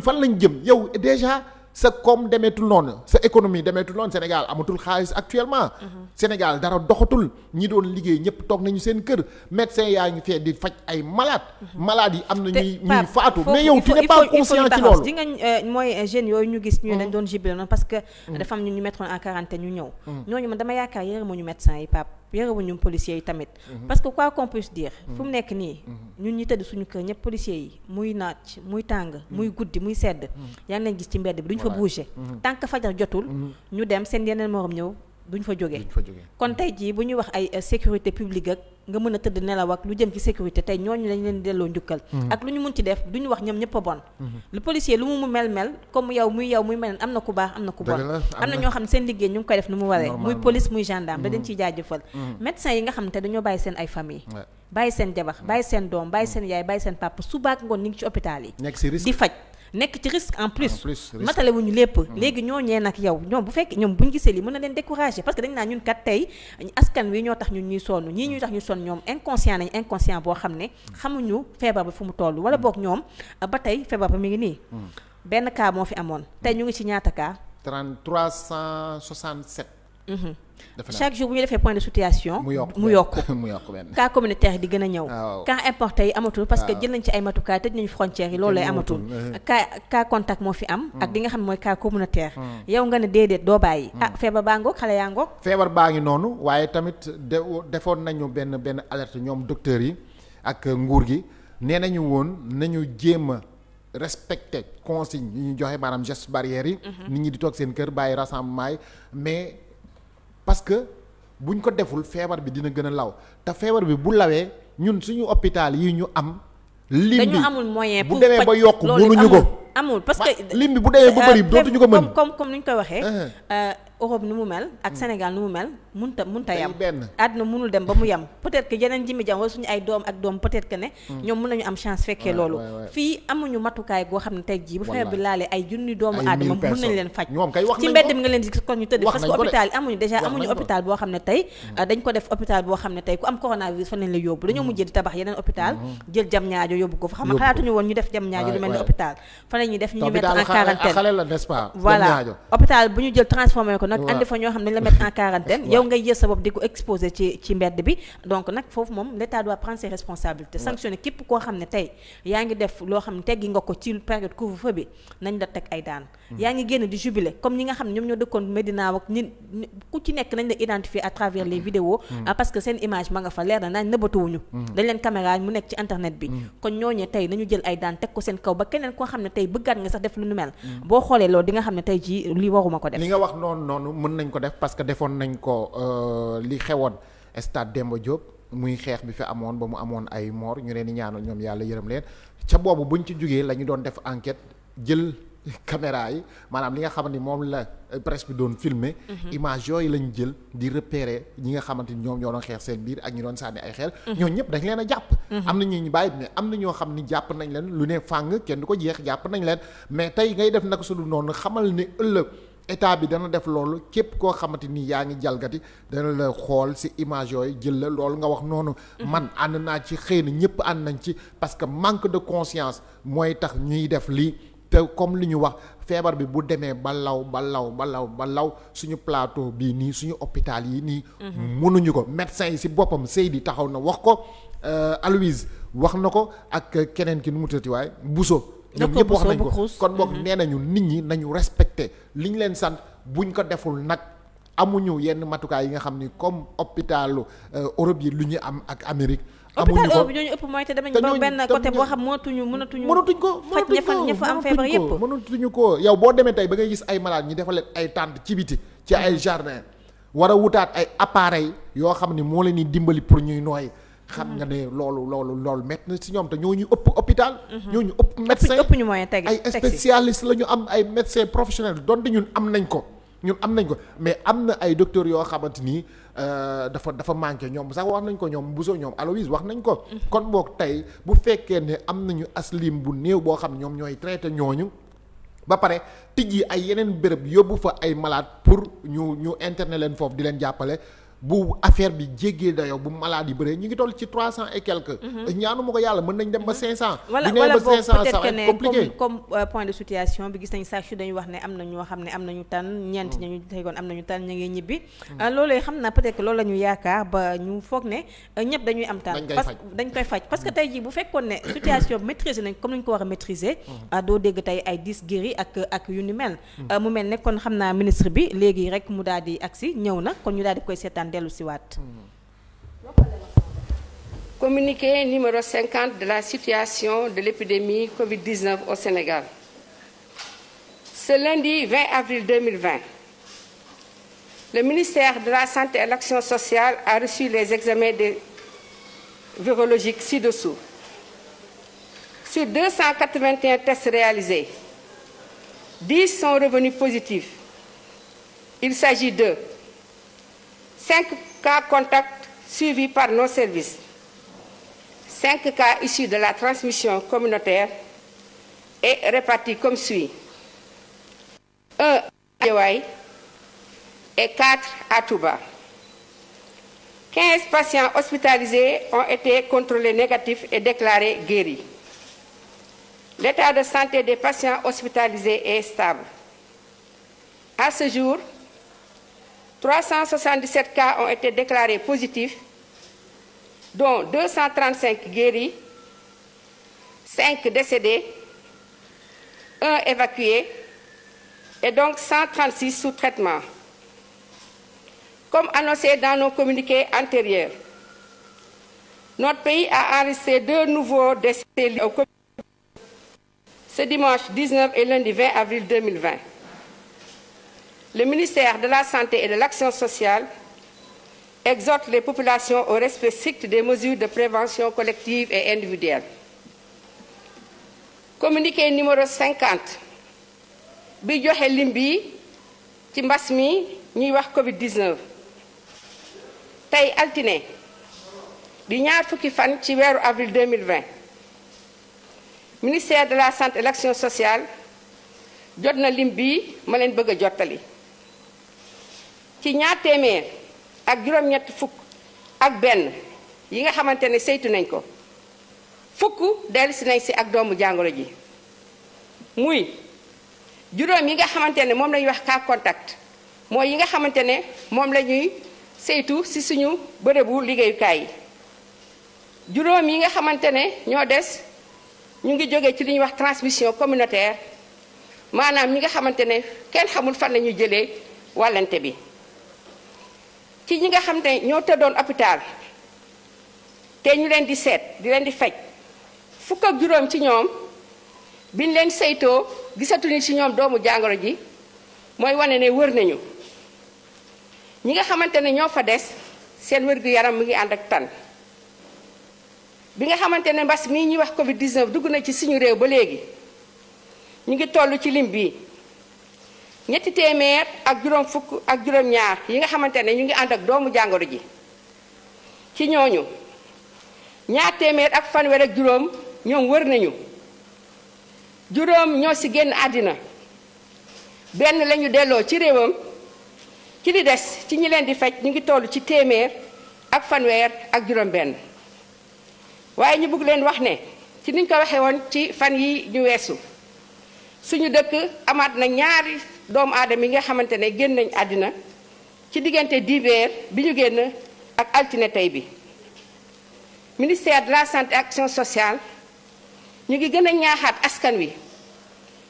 fan lañ jëm yow déjà sa koom demeetul noonu sa économie demeetul noonu Sénégal amatul xaalis actuellement Sénégal dara doxatul ñi doon liggéey ñëpp toog nañu seen kër médecin yaa ngi fee di faj ay malade yi am na ñuy faatu mais yow tu n'es pas conscient ci loolu di nga mooy jeunes yooyu ñu gis ñu dañ doon jibile noonu parce que dafa am ñu mettroon en quarantaine ñu ñëw ñooñu man dama yaakaar yërëmuñu médecin yi Pape yërëmuñu policiers yi tamit parce que quoi qu'on puisse dire fu mu nekk nii ñun ñi tëdd suñu kër ñëpp policiers yi muy naaj muy tàng muy guddi muy sedd yaa ngi leen gis ci mbedd bi duñ fa bouger tant que fajar jotul ñu dem seen yeneen morom ñëw duñ fa jógee kon tey jii bu ñuy wax ay sécurité publique ak nga mën a tëdd nelaw ak lu jëm ci sécurité tey ñooñu lañ leen delloo njukkal ak lu ñu mun ci def duñu wax ñoom ñëpp a bon le policier lu mu mel comme yow muy mel am na ku baax am na ku bon am na ñoo xam ne seen liggéey ñu ngi koy def nu mu waree muy police muy gendarme da dañ ciy jaajëfal médecin yi nga xam ne te dañoo bàyyi seen ay famille bàyyi seen jabar bàyyi seen doom bàyyi seen yaay bàyyi seen papa subaak ngoon ni ngi ci hôpital yi di faj nekk ci risque en plus matale wuñu lépp léegi ñooñee nag yow ñoom bu fekk ñoom buñu gisee lii mën na leen décourager parce que dañ naa ñun kat tey askan wi ñoo tax ñun ñuy sonn ñii ñuy tax ñu sonn ñoom inconscient boo xam ne xamuñu feebar bi fu mu toll wala boog ñoom ba tey feebar bi mi ngi nii benn cas moo fi amoon tey ñu ngi ci ñaata cas 367 chaque jour bu ñu defee point de situation mu yokk benn cas communautaire yi di gën a ñëw cas importé yi amatul parce que jël nañ ci ay matukaay tëj nañu frontières yi loolu lay amatul cas contact moo fi am ak li nga xam ne mooy cas communautaire yow nga ne déedéet doo bàyyi feebar baa ngoog xale yaa ngoog feebar baa ngi noonu waaye tamit defoon nañu benn alerte ñoom docteurs yi ak nguur gi nee nañu woon nañu jéem a respecté consigne yi ñu joxe maanaam gestes barrières yi nit ñi di toog seen kër bàyyi rassemblement yi mais parce que buñ ko deful feebar bi dina gën a law te feebar bi bu lawee ñun suñu hôpital yi ñu am lim bi dañu amul moyen bu demee ba yokk mënuñu ko amul parce que lim bi bu demee ba bëri dootuñu ko mën comme ni ñu koy waxee Europe nu mu mel ak Sénégal nu mu mel munta yam àdduna mënul dem ba mu yam peut-être que yeneen jimi jam wala suñu ay doom ak doom peut-être que ne ñoom mën nañu am chance fekkee loolu fii amuñu matukaay goo xam ne tey jii bu feebar bi laalee ay junni doomu aadama mën nañ leen faj ci mbedd mi nga leen di kon ñu tëdd parce que hôpital yi amuñu hôpital boo xam ne tey dañ ko def hôpital boo xam ne tey ku am coronavirus fa nañ la yóbbu dañoo mujjee di tabax yeneen hôpital jël jam ñaajo yóbbu ko fa xam nga xalaatuñu woon ñu def jam ñaajo lu mel ni hôpital fa la ñuy def ñu mettre en quarantaine voilà hôpital bu ñu jël transformé ko nag andi fa ñoo xam ne dañ la mettre en quarantaine yow ngay jël sa bopp di ko exposé ci mbedd bi donc nag foofu moom l'État doit prendre ses responsabilités sanctionner képp koo xam ne tey yaa ngi def loo xam ne teggi nga ko ci période couvre-feu bi nañ la teg ay daan yaa ngi génn di jubilé comme ñi nga xam ne ñoom ñoo dëkkoon Médina ak ñi ku ci nekk nañ la identifier à travers les vidéos parce que seen image ma nga fa leer na nañ nëbbatuwuñu dañ leen caméra mu nekk ci internet bi kon ñooñee tey nañu jël ay daan teg ko seen kaw ba keneen koo xam ne tey bëggaat nga sax def lu nu mel boo xoolee loolu di nga xam ne tey ji li waruma ko def li nga wax noonu mën nañ ko def parce que defoon nañ ko li xewoon stade Demba Diop muy xeex bi fi amoon ba mu amoon ay mort ñu leen di ñaanal ñoom yàlla yërëm leen ca boobu buñ ci jógee la ñu doon def enquête jël caméra yi maanaam li nga xamante ni moom la presse bi doon filmer image yooyu lañu jël di repérer ñi nga xamante ni ñoom ñoo doon xeex seen biir ak ñi doon sànni ay xeer ñoo ñëpp dañ leen a jàpp am na ñu bàyyi mais am na ñoo xam ni jàpp nañ leen lu ne fàng kenn du ko jeex jàpp nañ leen mais tey ngay def naka su dul noonu xamal ne ëllëg état bi dana def loolu képp koo xamante ni yaa ngi jalgati dana la xool ci image yooyu jël la loolu nga wax noonu man ànd naa ci xëy na ñëpp ànd nañ ci parce que manque de conscience mooy tax ñuy def lii te comme li ñu wax feebar bi bu demee ba law suñu plateau bii nii suñu hôpital yi nii mënuñu ko médecin yi ci boppam Seydi taxaw na wax ko Aloïse wax na ko ak keneen ki nu mu tëti waay Bousso ñoom ñëpp wax nañ ko kon boog nee nañu nit ñi nañu respecté li ñu leen sant buñ ko deful nag amuñu yenn matukaay yi nga xam ni comme hôpitalu Europe yi lu ñu am ak Amérique amuñu ko hôpital Europe ñooñu ëpp mooy te damañ ba benn côté boo xam mënatuñ ko faj ña fa am feebar yëpp mënatuñu ko yow boo demee tey ba ngay gis ay malade ñi defal leen ay tente ci biti ci ay jardin war a wutaat ay appareil yoo xam ni moo leen di dimbali pour ñuy nooy xam nga ne loolu métti na ci ñoom te ñooñu ëpp hôpital ñooñu ëpp médecin ëpp ñu moyen teg ay spécialiste la ñu am ay médecins professionnels donte ñun am nañ ko mais am na ay docteurs yoo xamante ni dafa manqué ñoom sax wax nañ ko ñoom Bousso ñoom Aloïse wax nañ ko kon boog tey bu fekkee ne am nañu aslim bu néew boo xam ne ñoom ñooy traité ñooñu ba pare tijji ay yeneen béréb yóbbu fa ay malade pour ñu internet leen foofu di leen jàppale bu affaire bi jéggee dayoo bu malade yi bëree ñu ngi toll ci 300 et quelques. ñaanu ma ko yàlla mën nañ dem ba 500. wala ba 500 ça peut-être va être compliqué comme point de situation bi gis nañ sax dañuy wax ne am na ñoo xam ne am nañu tànn ñeent ñu tegoon am nañu tànn ñu ngi ñibbi. loolu xam naa peut-être que loolu la ñu yaakaar ba ñu foog ne ñëpp dañuy am tànn. dañ koy faj parce que tey jii bu fekkoon ne situation bi maîtriser nañ comme ni ñu ko war a maîtriser. doo dégg tey ay 10 guéris ak yu ni mel. mu mel ne kon xam naa ministre bi léegi rek mu daal di agsi ñëw na kon ñu daal di koy seetaan dellu si waat. Communiqué numéro 50 de la situation de l'épidémie Covid-19 au Sénégal. Ce lundi 20 avril 2020, le ministère de la Santé et de l'Action sociale a reçu les examens virologiques ci-dessous. Sur 281 tests réalisés, 10 sont revenus positifs. Il s'agit de 5 cas contacts suivis par nos services, 5 cas issus de la transmission communautaire et répartis comme suit. 1 à Guédiawaye et 4 à Touba. 15 patients hospitalisés ont été contrôlés négatifs et déclarés guéris. L'état de santé des patients hospitalisés est stable. À ce jour, 377 cas ont été déclarés positifs, dont 235 guéris, 5 décédés, 1 évacué et donc 136 sous traitement. Comme annoncé dans nos communiqués antérieurs, notre pays a enregistré 2 nouveaux décès au Covid ce dimanche 19 et lundi 20 avril 2020. Le ministère de la Santé et de l'Action sociale exhorte les populations au respect strict des mesures de prévention collective et individuelle. Communiqué numéro 50 bi joxe lim bi ci mbas mi ñuy wax Covid-19 tey altine di ñaar fukki fan ci weeru avril 2020 ministère de la Santé et de l'Action sociale jot na lim bi ma leen bëgg a jottali. ci ñaar téeméer ak juróom-ñett fukk ak benn yi nga xamante ne saytu nañ ko fukk dellusi nañ si ak doomu jàngoro ji muy juróom yi nga xamante ne moom la ñuy wax cas contact mooy yi nga xamante ne moom la ñuy saytu si suñu bërëbu liggéeyukaay yi juróom yi nga xamante ne ñoo des ñu ngi jógee ci li ñuy wax transmission communautaire maanaam ñi nga xamante ne kenn xamul fan la ñuy jëlee wàllante bi. ci ñi nga xam ne ñoo tëddoon hôpital te ñu leen di seet di leen di faj fukk ak juróom ci ñoom biñ leen saytoo gisatuñu ci ñoom doomu jàngoro ji mooy wane ne wër nañu ñi nga xamante ne ñoo fa des seen wér-gu-yaram mu ngi ànd ak tan bi nga xamante ne mbas mii ñuy wax Covid-19 dugg na ci suñu réew ba léegi ñu ngi toll ci lim bii ñetti téeméer ak juróom fukk ak juróom-ñaar yi nga xamante ne ñu ngi ànd ak doomu jàngoro ji ci ñooñu ñaar téeméer ak fanweer ak juróom ñoom wër nañu juróom ñoo ci génn àddina benn lañu delloo ci réewam ci li des ci ñi leen di faj ñu ngi toll ci téeméer ak fanweer ak juróom benn waaye ñu bëgg leen wax ne ci niñ ko waxee woon ci fan yi ñu weesu suñu dëkk amaat na ñaari doomu aadama yi nga xamante ne génn nañ àddina ci diggante dibéer bi ñu génn ak altine tey bi ministère de la santé et action sociale ñu ngi gën a ñaaxaat askan wi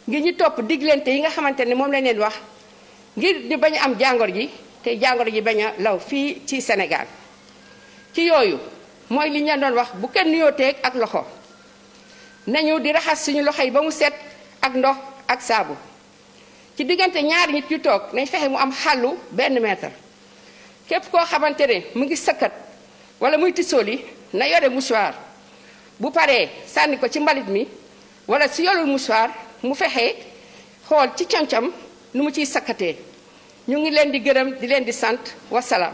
ngir ñu topp diglante yi nga xamante ne moom lañ leen wax ngir ñu bañ a am jàngoro ji te jàngoro ji bañ a law fii ci Sénégal ci yooyu mooy li ñu leen doon wax bu kenn nuyoo teeg ak loxo nañu di raxas suñu loxo yi ba mu set ak ndox ak saabu ci diggante ñaari nit yu toog nañ fexe mu am xàllu 1 mètre képp koo xamante ne mu ngi sëkkat wala muy tisooli na yore mouchoir bu paree sànni ko ci mbalit mi wala si yorul mouchoir mu fexe xool ci concam nu mu ciy sakkatee ñu ngi leen di gërëm di leen di sant wasalaam.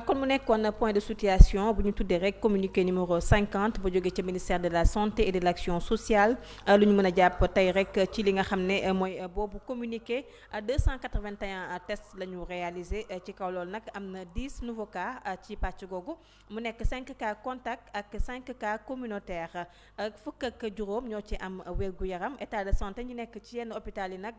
kon mu nekkoon point de situation bu ñu tuddee rek communiqué numéro 50 ba jógee ca ministère de la santé et de l'action sociale lu ñu mën a jàpp tey rek ci li nga xam ne mooy boobu communiqué 281 tests la ñu réalisé ci kaw loolu nag am na 10 nouveaux cas ci pàcc googu mu nekk 5 cas contact ak 5 cas communautaire fukk ak juróom ñoo ci am wérgu yaram état de santé ñu nekk ci yenn hôpital yi nag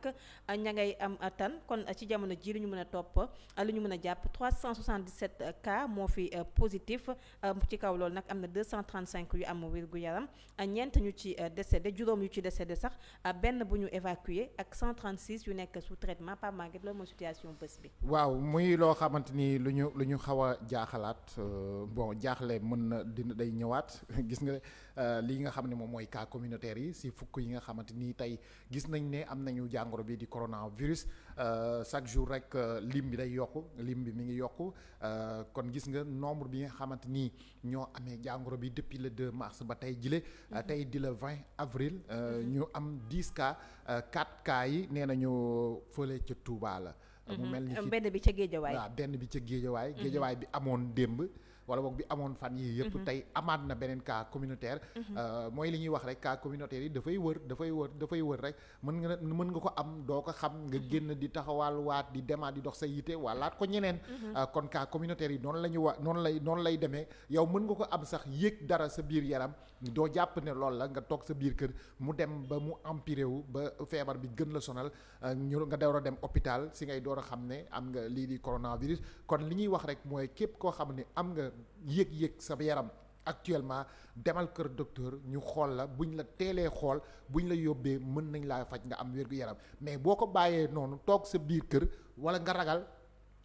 ña ngay am tan kon ci jamono ji lu ñu mën a topp lu ñu mën a jàpp 377 cas moo fi positif ci kaw loolu nag am na 235 yu am wérgu yaram ñeent ñu ci décédé juróom yu ci décédé sax benn bu ñu évacué ak 136 yu nekk sous traitement Pape Maguette loolu mooy situation bés bi. waaw muy loo xamante ni lu ñu xaw a jaaxalaat bon jaaxle mën na dina day ñëwaat gis nga li nga xam ne moom mooy cas communautaire yi si fukk yi nga xamante ni tey gis nañ ne am nañu jàngoro bi di coronavirus chaque jour rek lim bi day yokku lim bi mi ngi yokku. kon gis nga nombre bi nga xamante ni ñoo amee jàngoro bi depuis le 2 mars ba tey jile tey di le 20 avril ñu am 10 cas 4 cas yi nee nañu fële ca Touba la. mu mel ni benn bi ca Géejawaay. waaw benn bi ca Géejawaay. Géejawaay bi amoon démb. wala boog bi amoon fan yii yëpp tey amaat na beneen cas communautaire. mooy li ñuy wax rek cas communautaire yi dafay wër rek mën nga ko am doo ko xam nga génn di taxawal waat di demaat di dox sa yite walaat ko ñeneen. kon cas communautaire yi noonu lay demee yow mën nga ko am sax yëg dara sa biir yaram doo jàpp ne loolu la nga toog sa biir kër mu dem ba mu empiré wu ba feebar bi gën la sonal nga door a dem hôpital si ngay door a xam ne am nga lii di coronavirus kon li ñuy wax rek mooy képp koo xam ne am nga yëg-yëg sa yaram actuellement demal kër docteur ñu xool la buñ la teelee xool buñ la yóbbee mën nañ laa faj nga am wér-gu-yaram mais boo ko bàyyee noonu toog sa biir kër wala nga ragal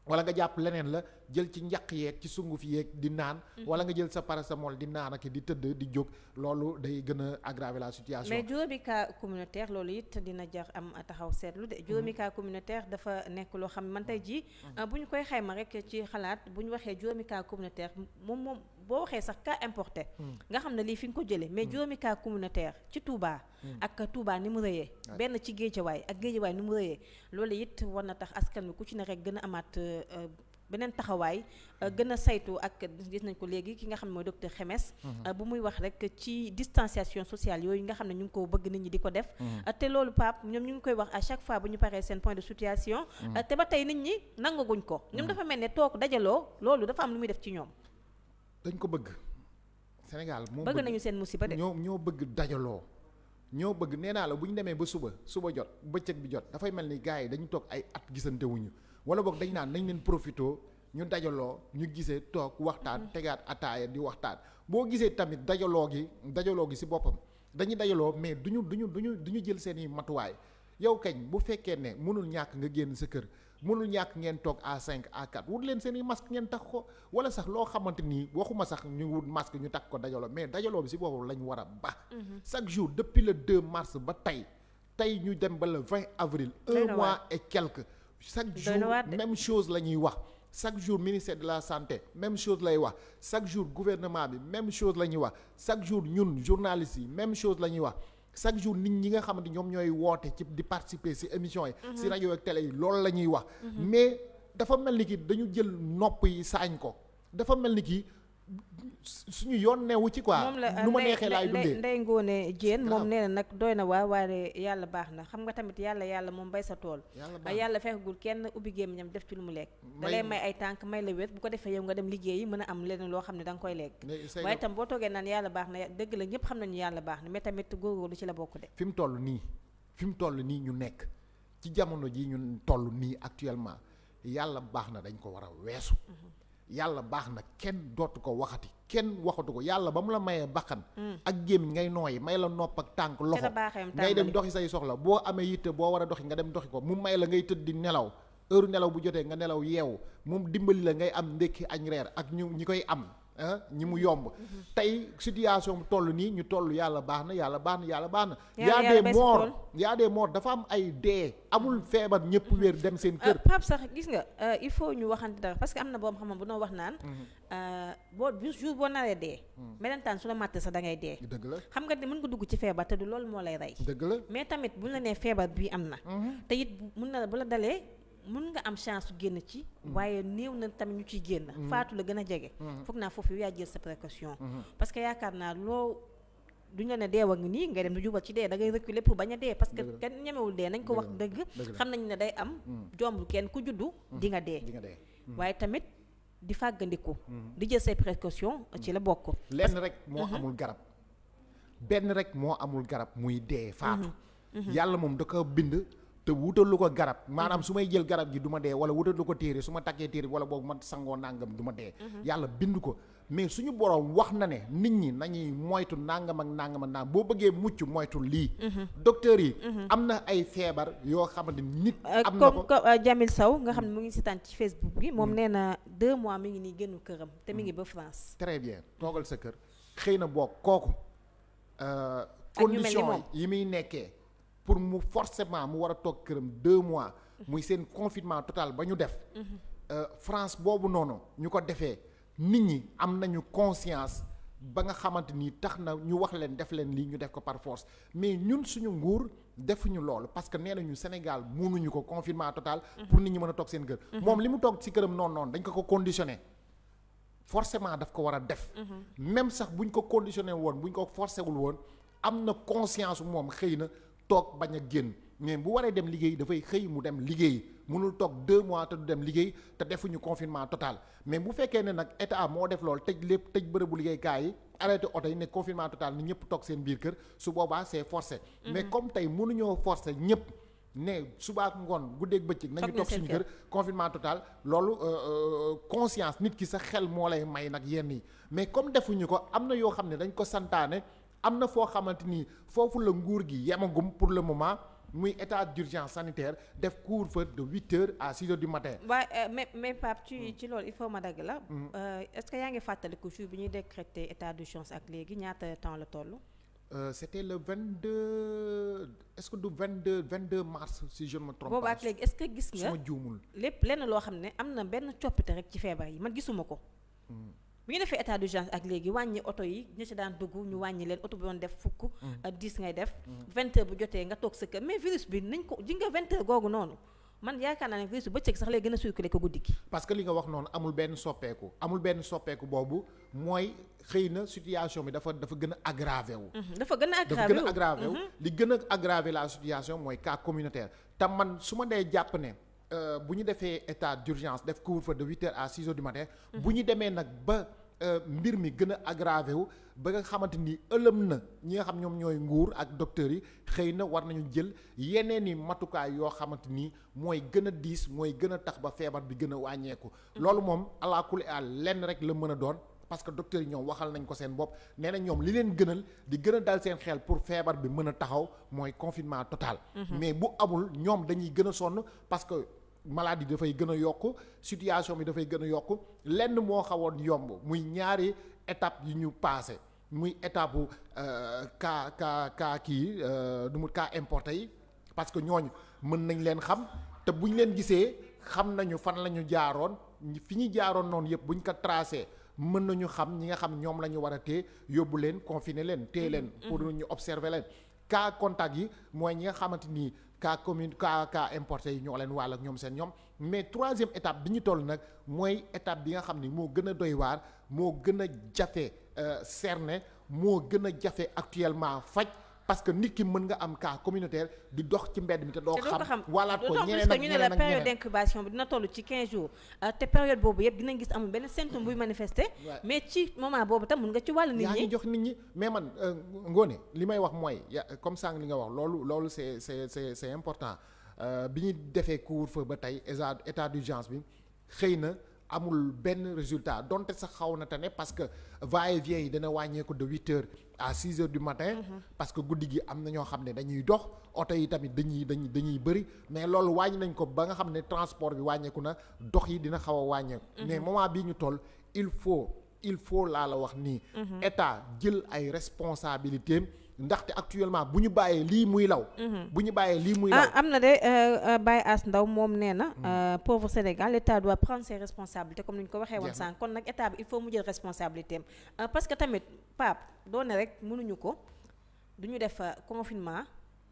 wala nga jàpp leneen la jël ci njaq yeeg ci sunguf yeeg di naan wala nga jël sa paracétamol di naan ak di tëdd di jóg loolu day gën a aggraver la situation. mais juróomi cas communautaire loolu it dina jar am taxaw seetlu de juróomi cas communautaire dafa nekk loo xam ne man tey jii bu ñu koy xayma rek ci xalaat bu ñu waxee juróomi cas communautaire moom boo waxee sax cas importé nga xam ne lii fi nga ko jëlee mais juróomi cas communautaire ci Touba ak Touba ni mu rëyee benn ci Géejawaay ak Géejawaay ni mu rëyee loolu it war na tax askan wi ku ci ne rek gën a amaat beneen taxawaay gën a saytu ak gis nañ ko léegi ki nga xam ne mooy docteur Xemes bu muy wax rek ci distanciation sociale yooyu nga xam ne ñu ngi ko bëgg nit ñi di ko def te loolu Pape ñoom ñu ngi koy wax à chaque fois bu ñu paree seen point de situation te ba tey nit ñi nangaguñ ko ñoom dafa mel ne toog dajaloo loolu dafa am lu muy def ci ñoom dañ ko bëgg Sénégal moo bëgg nañu seen musiba de ñoo bëgg dajaloo ñoo bëgg nee naa la bu ñu demee ba suba jot bëccëg bi jot dafay mel ni gars yi dañu toog ay at gisante wuñu wala boog dañ naan nañ leen profitoo ñu dajaloo ñu gisee toog waxtaan tegaat ataaya di waxtaan boo gisee tamit dajaloo gi ci boppam dañuy dajaloo mais duñu jël seeni matuwaay yow kañ bu fekkee ne mënul ñàkk nga génn sa kër mënul ñàkk ngeen toog A5 A4 wut leen seeni masque ngeen takk ko wala sax loo xamante ni waxuma sax ñu wut masque ñu takk ko dajaloo mais dajaloo bi ci boppam lañ war a ba chaque jour depuis le 2 mars ba tey ñu dem ba le 20 avril un mois et quelques chaque jour même chose la ñuy wax chaque jour ministère de la santé même chose lay wax chaque jour gouvernement bi même chose la ñuy wax chaque jour ñun journalistes yi même chose la ñuy wax chaque jour nit ñi nga xamante ñoom ñooy woote ci di participer ci émission yi. ci rajo ak télé yi loolu la ñuy wax. mais dafa mel ni ki dañu jël nopp yi saañ ko dafa mel ni ki suñu yoon newu ci quoi. nu ma neexee laay dundee Ndeye Ngone Diène moom nee na nag doy na waaye yàlla baax na xam nga tamit yàlla moom bay sa tool. yàlla fekkagul kenn ubbi gémmiñam def ci lu mu lekk. da lay may ay tànk may la wér bu ko defee yow nga dem liggéeyi mën a am leneen loo xam ne da nga koy lekk. waaye itam boo toogee naan yàlla baax na dëgg la ñëpp xam nañu yàlla baax na mais tamit góorgóorlu ci la bokk de. fi mu toll nii ñu nekk ci jamono ji ñu toll nii actuellement yàlla baax na dañ ko war a weesu. yàlla baax na kenn dootu ko waxati kenn waxatu ko yàlla ba mu la mayee bakkan ak gémmiñ ngay nooyi may la nopp ak tànk loxo ngay dem doxi say soxla boo amee yitte boo war a doxi nga dem doxi ko mu may la ngay tëdd di nelaw heure nelaw bu jotee nga nelaw yeewu moom dimbali la ngay am ndékki añ reer ak ñi koy am ñi mu yomb tey situation bu toll nii ñu toll yàlla baax na yàlla baax na y a des morts dafa am ay dee amul feebar ñëpp wér dem seen kër Pape sax gis nga il faut ñu waxante dara parce que am na boobu xam-xam bu noo wax naan boo jour boo naree dee melentaan su la màtte sax da ngay dee dëgg la xam nga mën nga dugg ci feebar te du loolu moo lay rey dëgg la mais tamit bu la nee feebar bii am na te it mun na bu la dalee mun nga am chance génn ci waaye néew na tamit ñu ciy génn faatu la gën a jege foog naa foofu yow yaa jël sa précaution parce que yaakaar naa loo duñ la ne deewa ngi nii ngay dem du jubal ci dee da ngay reculer pour bañ a dee parce que kenn ñemewul dee nañ ko wax dëgg xam nañ ne day am jombul kenn ku juddu di nga dee waaye tamit di fàggandiku di jël say précaution ci la bokk lenn rek moo amul garab benn rek moo amul garab muy dee faatu yàlla moom da ko bind te wutalu ko garab maanaam su may jël garab gi du ma dee wala wutalu ko téere su ma takkee téere wala boobu ma sangoo nangam du ma dee yàlla bind ko mais suñu boroom wax na ne nit ñi nañuy moytu nangam ak nangam ak nangam boo bëggee mucc moytu lii docteur yi am na ay feebar yoo xamante nit am na ko comme Jamil Sow nga xam ne mu ngi seetaan ci Facebook gi moom nee na 2 mois mi ngi nii génnu këram te mi ngi ba France très bien toogal sa kër xëy na boog kooku condition yi muy nekkee pour mu forcément mu war a toog këram 2 mois muy seen confinement total ba ñu def France boobu noonu ñu ko defee nit ñi am nañu conscience ba nga xamante ni tax na ñu wax leen def leen lii ñu def ko par force mais ñun suñu nguur defuñu loolu parce que nee nañu Sénégal mënuñu ko confinement total pour nit ñi mën a toog seen kër moom li mu toog ci këram noonu dañ ko conditionné forcément daf ko war a def même sax buñ ko conditionné woon buñ ko forcé wul woon am na conscience moom xëy na toog bañ a génn mais bu waree dem liggéey dafay xëy mu dem liggéey mënul toog 2 mois te du dem liggéey te defuñu confinement total mais bu fekkee ne nag état moo def loolu tëj lépp tëj bërëbu liggéeykaay yi arrêté oto yi ne confinement total ni ñëpp toog seen biir kër su boobaa c'est forcé mais comme tey mënuñoo forcé ñëpp ne subaak ngoon guddeeg bëccëg nañu toog suñu kër confinement total loolu conscience nit ki sa xel moo lay may nag yenn yi mais comme defuñu ko am na yoo xam ne dañ ko santaane am na foo xamante ni foofu la nguur gi yemagum pour le moment muy état d'urgence sanitaire def couvre-feu de 8h à 6h du matin. waaye mais Pape ci loolu il faut ma dagg la. est-ce que yaa ngi fàttaliku jour bi ñuy décréter état d'urgence ak léegi ñaata temps la toll. C'était le 22 est-ce que du 22 mars si je ne me trompe pas. boobu ak léegi est-ce que gis nga suma juumul lépp lenn loo xam ne am na benn coppite rek ci feebar yi man gisuma ko. bi ñu defee état d'urgence ak léegi wàññi oto yi ñu ci daan dugg ñu wàññi leen oto bi doon def fukk 10 ngay def 20 heures bu jotee nga toog sa kër mais virus bi nañ ko ji nga 20 heures googu noonu man yaakaar naa ne virus bi bëccëg sax lay gën a circuler ko guddi gi parce que li nga wax noonu amul benn soppeeku boobu mooy xëy na situation bi dafa gën a aggravé wu dafa gën a aggravé wu li gën a aggravé la situation mooy cas communautaire te man su ma dee jàpp ne bu ñu defee état d'urgence def couvre-feu de 8h à 6h du matin bu ñu demee nag ba mbir mi gën a aggravé wu ba nga xamante ni ëlëm na ñi nga xam ñoom ñooy nguur ak docteurs yi xëy na war nañu jël yeneen i matukaay yoo xamante ni mooy gën a diis mooy gën a tax ba feebar bi gën a wàññeeku loolu moom alaa kulli aal lenn rek la mën a doon parce que docteurs yi ñoom waxal nañ ko seen bopp nee na ñoom li leen gënal di gën a dal seen xel pour feebar bi mën a taxaw mooy confinement total mais bu amul ñoom dañuy gën a sonn parce que maladie dafay gën a yokk situation bi dafay gën a yokk lenn moo xawoon yomb muy ñaari étape yi ñu passé muy étape bu cas kii du mu cas importé yi parce que ñooñu mën nañ leen xam te bu ñu leen gisee xam nañu fan la ñu jaaroon fi ñu jaaroon noonu yëpp buñ ko tracé mën nañu xam ñi nga xam ñoom la ñu war a téye yóbbu leen confiner leen téye leen pour ñu observer leen cas contact yi mooy ñi nga xamante ni cas importé yi ñoo leen wàll ak ñoom seen ñoom mais troisième étape bi ñu toll nag mooy étape bi nga xam ni moo gën a doy waar moo gën a jafe cerner moo gën a jafe actuellement faj parce que nit ki mën nga am cas communautaire di dox ci mbedd mi te doo xam walaat ko ñeneen ak ñu ne la période d'incubation bi dina toll ci 15 jours te période boobu yëpp dinañ gis amul benn symptôme buy manifester mais ci moment boobu tam mën nga ci wàll nit ñi yaa ngi jox nit ñi mais man Ngoné li may wax mooy comme sànq li nga wax loolu c'est important bi ñu defee couvre-feu ba tey état d'urgence bi xëy na amul benn résultat donte sax xaw na tane parce que va-et-vient yi dana wàññeeku de 8 heures à 6 heures du matin. parce que guddi gi am na ñoo xam ne dañuy dox oto yi tamit dañuy bëri mais loolu wàññi nañ ko ba nga xam ne transport bi wàññeeku na dox yi dina xaw a wàññeeku. mais moment bii ñu toll il faut laa la wax nii. état jël ay responsabilités ndaxte actuellement bu ñu bàyyee lii muy law. am na de Baye As Ndaw moom nee na. pauvre Sénégal l'état doit prendre ses responsabilités comme ni ñu ko waxee woon sànq kon nag état bi il faut mu jël responsabilité am parce que tamit Pape doone rek mënuñu ko du ñu def confinement.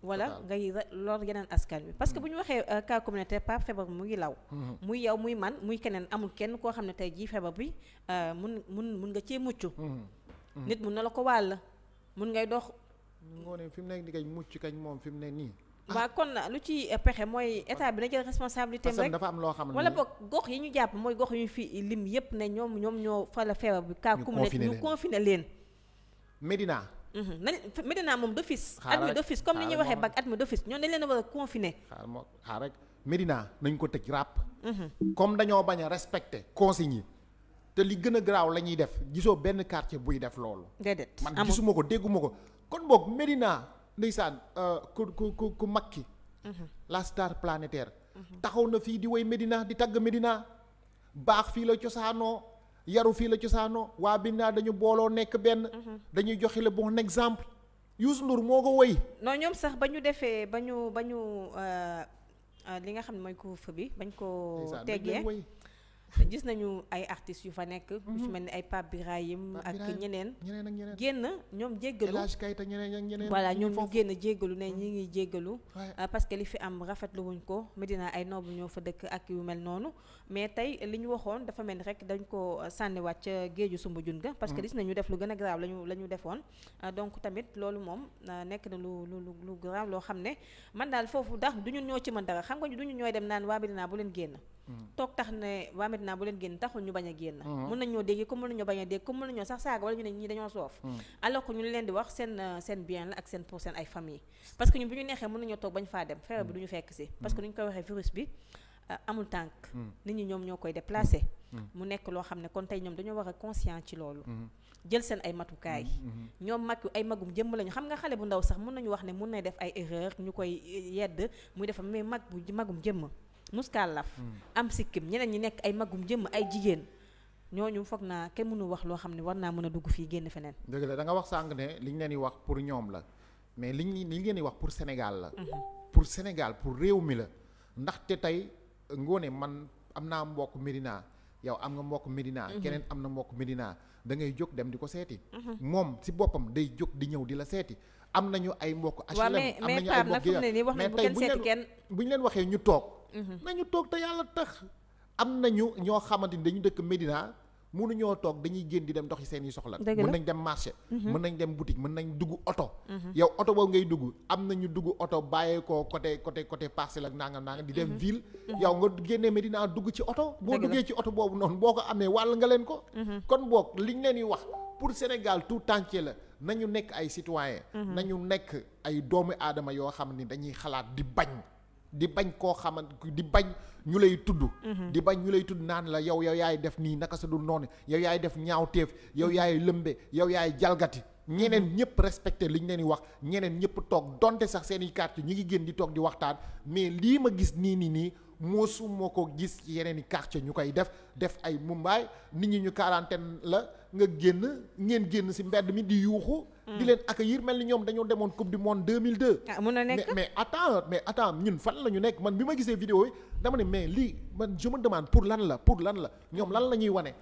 wala ngay lor yeneen askan wi parce que bu ñu waxee cas communautaire Pape feebar mu ngi law. muy yow muy man muy keneen amul kenn koo xam ne tey jii feebar bi mun nga cee mucc. nit mun na la ko wàll mun ngay dox. Ngoné fi mu nekk nii kañ mucc kañ moom fi mu ne nii. waaw kon lu ci pexe mooy état bi na jël responsabilité am rek dafa am loo xam ne wala boog gox yi ñu jàpp mooy gox yu ñu fi lim yépp ne ñoom ñoo fa la feebar bi. cas communautaire ñu confiné leen. Médina. Médina moom d'office. admis d'office comme ni ñuy waxee bac admis d'office ñoo dañ leen a war a confiné. xaar rek Médina nañ ko tëj ràpp. comme dañoo bañ a respecté consignes yi. te li gën a garaaw la ñuy def gisoo benn quartier buy def loolu. déedéet man gisuma ko dégguma ko. kon boog Médina ndeysaan ku makki la star planétaire taxaw na fii di woy Médina di tagg Médina baax fii la cosaanoo yaru fii la cosaanoo waa Médina dañu booloo nekk benn dañuy joxe le bon exemple Youssou Ndour moo ko woy non ñoom sax ba ñu defee ba ñu li nga xam ne mooy couvre-feu bi bañ ko teggee gis nañu ay artistes yu fa nekk. ku ci mel ni ay Pape Birahim ak ñeneen. génn ñoom jéggalu. El Hadj Keita ñeneen. voilà ñoom ñu génn jéggalu ne ñi ngi jéggalu. parce que li fi am rafetlu wuñ ko Medina ay noobu ñoo fa dëkk ak yu mel noonu. mais tey li ñu waxoon dafa mel ni rek dañ ko sànniwaat ca géeju Soumbédioune ga. parce que gis nañu def lu gën a grave la ñu defoon. donc tamit loolu moom nekk na lu grave loo xam ne man daal foofu ndax du ñun ñoo ci mën dara xam nga du ñu ñooy dem naan waa Medina bu leen génn. toog tax ne waa Medina bu leen génn taxul ñu bañ a génn. mën nañoo dégg comme mën nañoo bañ a dégg comme mën nañoo sax saaga wala ñu ne ñii dañoo soof. alors que ñu leen di wax seen bien la ak seen pour seen ay famille parce que ñun bu ñu neexee mën nañoo toog bañ faa dem feebar bi du ñu fekk si. parce que ni ñu koy waxee virus bi amul tànk. nit ñi ñoom ñoo koy déplacé. mu nekk loo xam ne kon tey ñoom dañoo war a conscient ci loolu. jël seen ay matukaay. ñoom mag yu ay magum jëmm lañu xam nga xale bu ndaw sax mën nañu wax ne mën na def ay erreur ñu koy yedd muy def mais magum jëmm muskaalaf am sikkim ñeneen ñi nekk ay magum jëmm ay jigéen ñooñu foog naa kenn mënu wax loo xam ne war naa mën a dugg fii génn feneen. dëgg la da nga wax sànq ne li ñu leen di wax pour ñoom la mais li ñu leen di wax pour Sénégal la. pour Sénégal pour réew mi la ndaxte tey Ngoné man am naa mbokk Médina yow am nga mbokk Médina. keneen am na mbokk Médina da ngay jóg dem di ko seeti. moom si boppam day jóg di ñëw di la seeti. am nañu ay mbokk HLM am nañu ay mbokk mais tey bu ñu leen waxee ñu toog. nañu toog te yàlla tax am nañu ñoo xamante ni dañu dëkk Médina mënuñoo toog dañuy génn di dem doxi seen i soxla. mën nañ dem marché. mën nañ dem boutique mën nañ dugg oto. yow oto boobu ngay dugg am nañu dugg oto bàyyee ko côté Parcelles ak nangam di dem ville. yow nga génnee Médina dugg ci oto. boo duggee ci oto boobu noonu boo ko amee wàll nga leen ko. kon boog liñ leen di wax pour Sénégal tout entier la nañu nekk ay citoyens. nañu nekk ay doomu aadama yoo xam ni dañuy xalaat di bañ koo xamante di bañ ñu lay tudd. di bañ ñu lay tudd naan la yow yaay def nii naka sa dul noonu yow yaay def ñaawteef yow yaay lëmbe yow yaay jalgati. ñeneen ñëpp respecté li ñu leen di wax ñeneen ñëpp toog donte sax seen i quartier ñu ngi génn di toog di waxtaan mais lii ma gis nii moosuma ko gis ci yeneen i quartier ñu koy def ay Mumbai nit ñi ñu quarantaine la nga ngeen génn ci mbedd mi di yuuxu. di leen accueillir mel ni ñoom dañoo demoon coupe du monde 2002. mun na nekk mais attends ñun fan la ñu nekk man bi ma gisee vidéo yi dama ne mais lii man je me demande pour lan la ñoom lan la ñuy wane.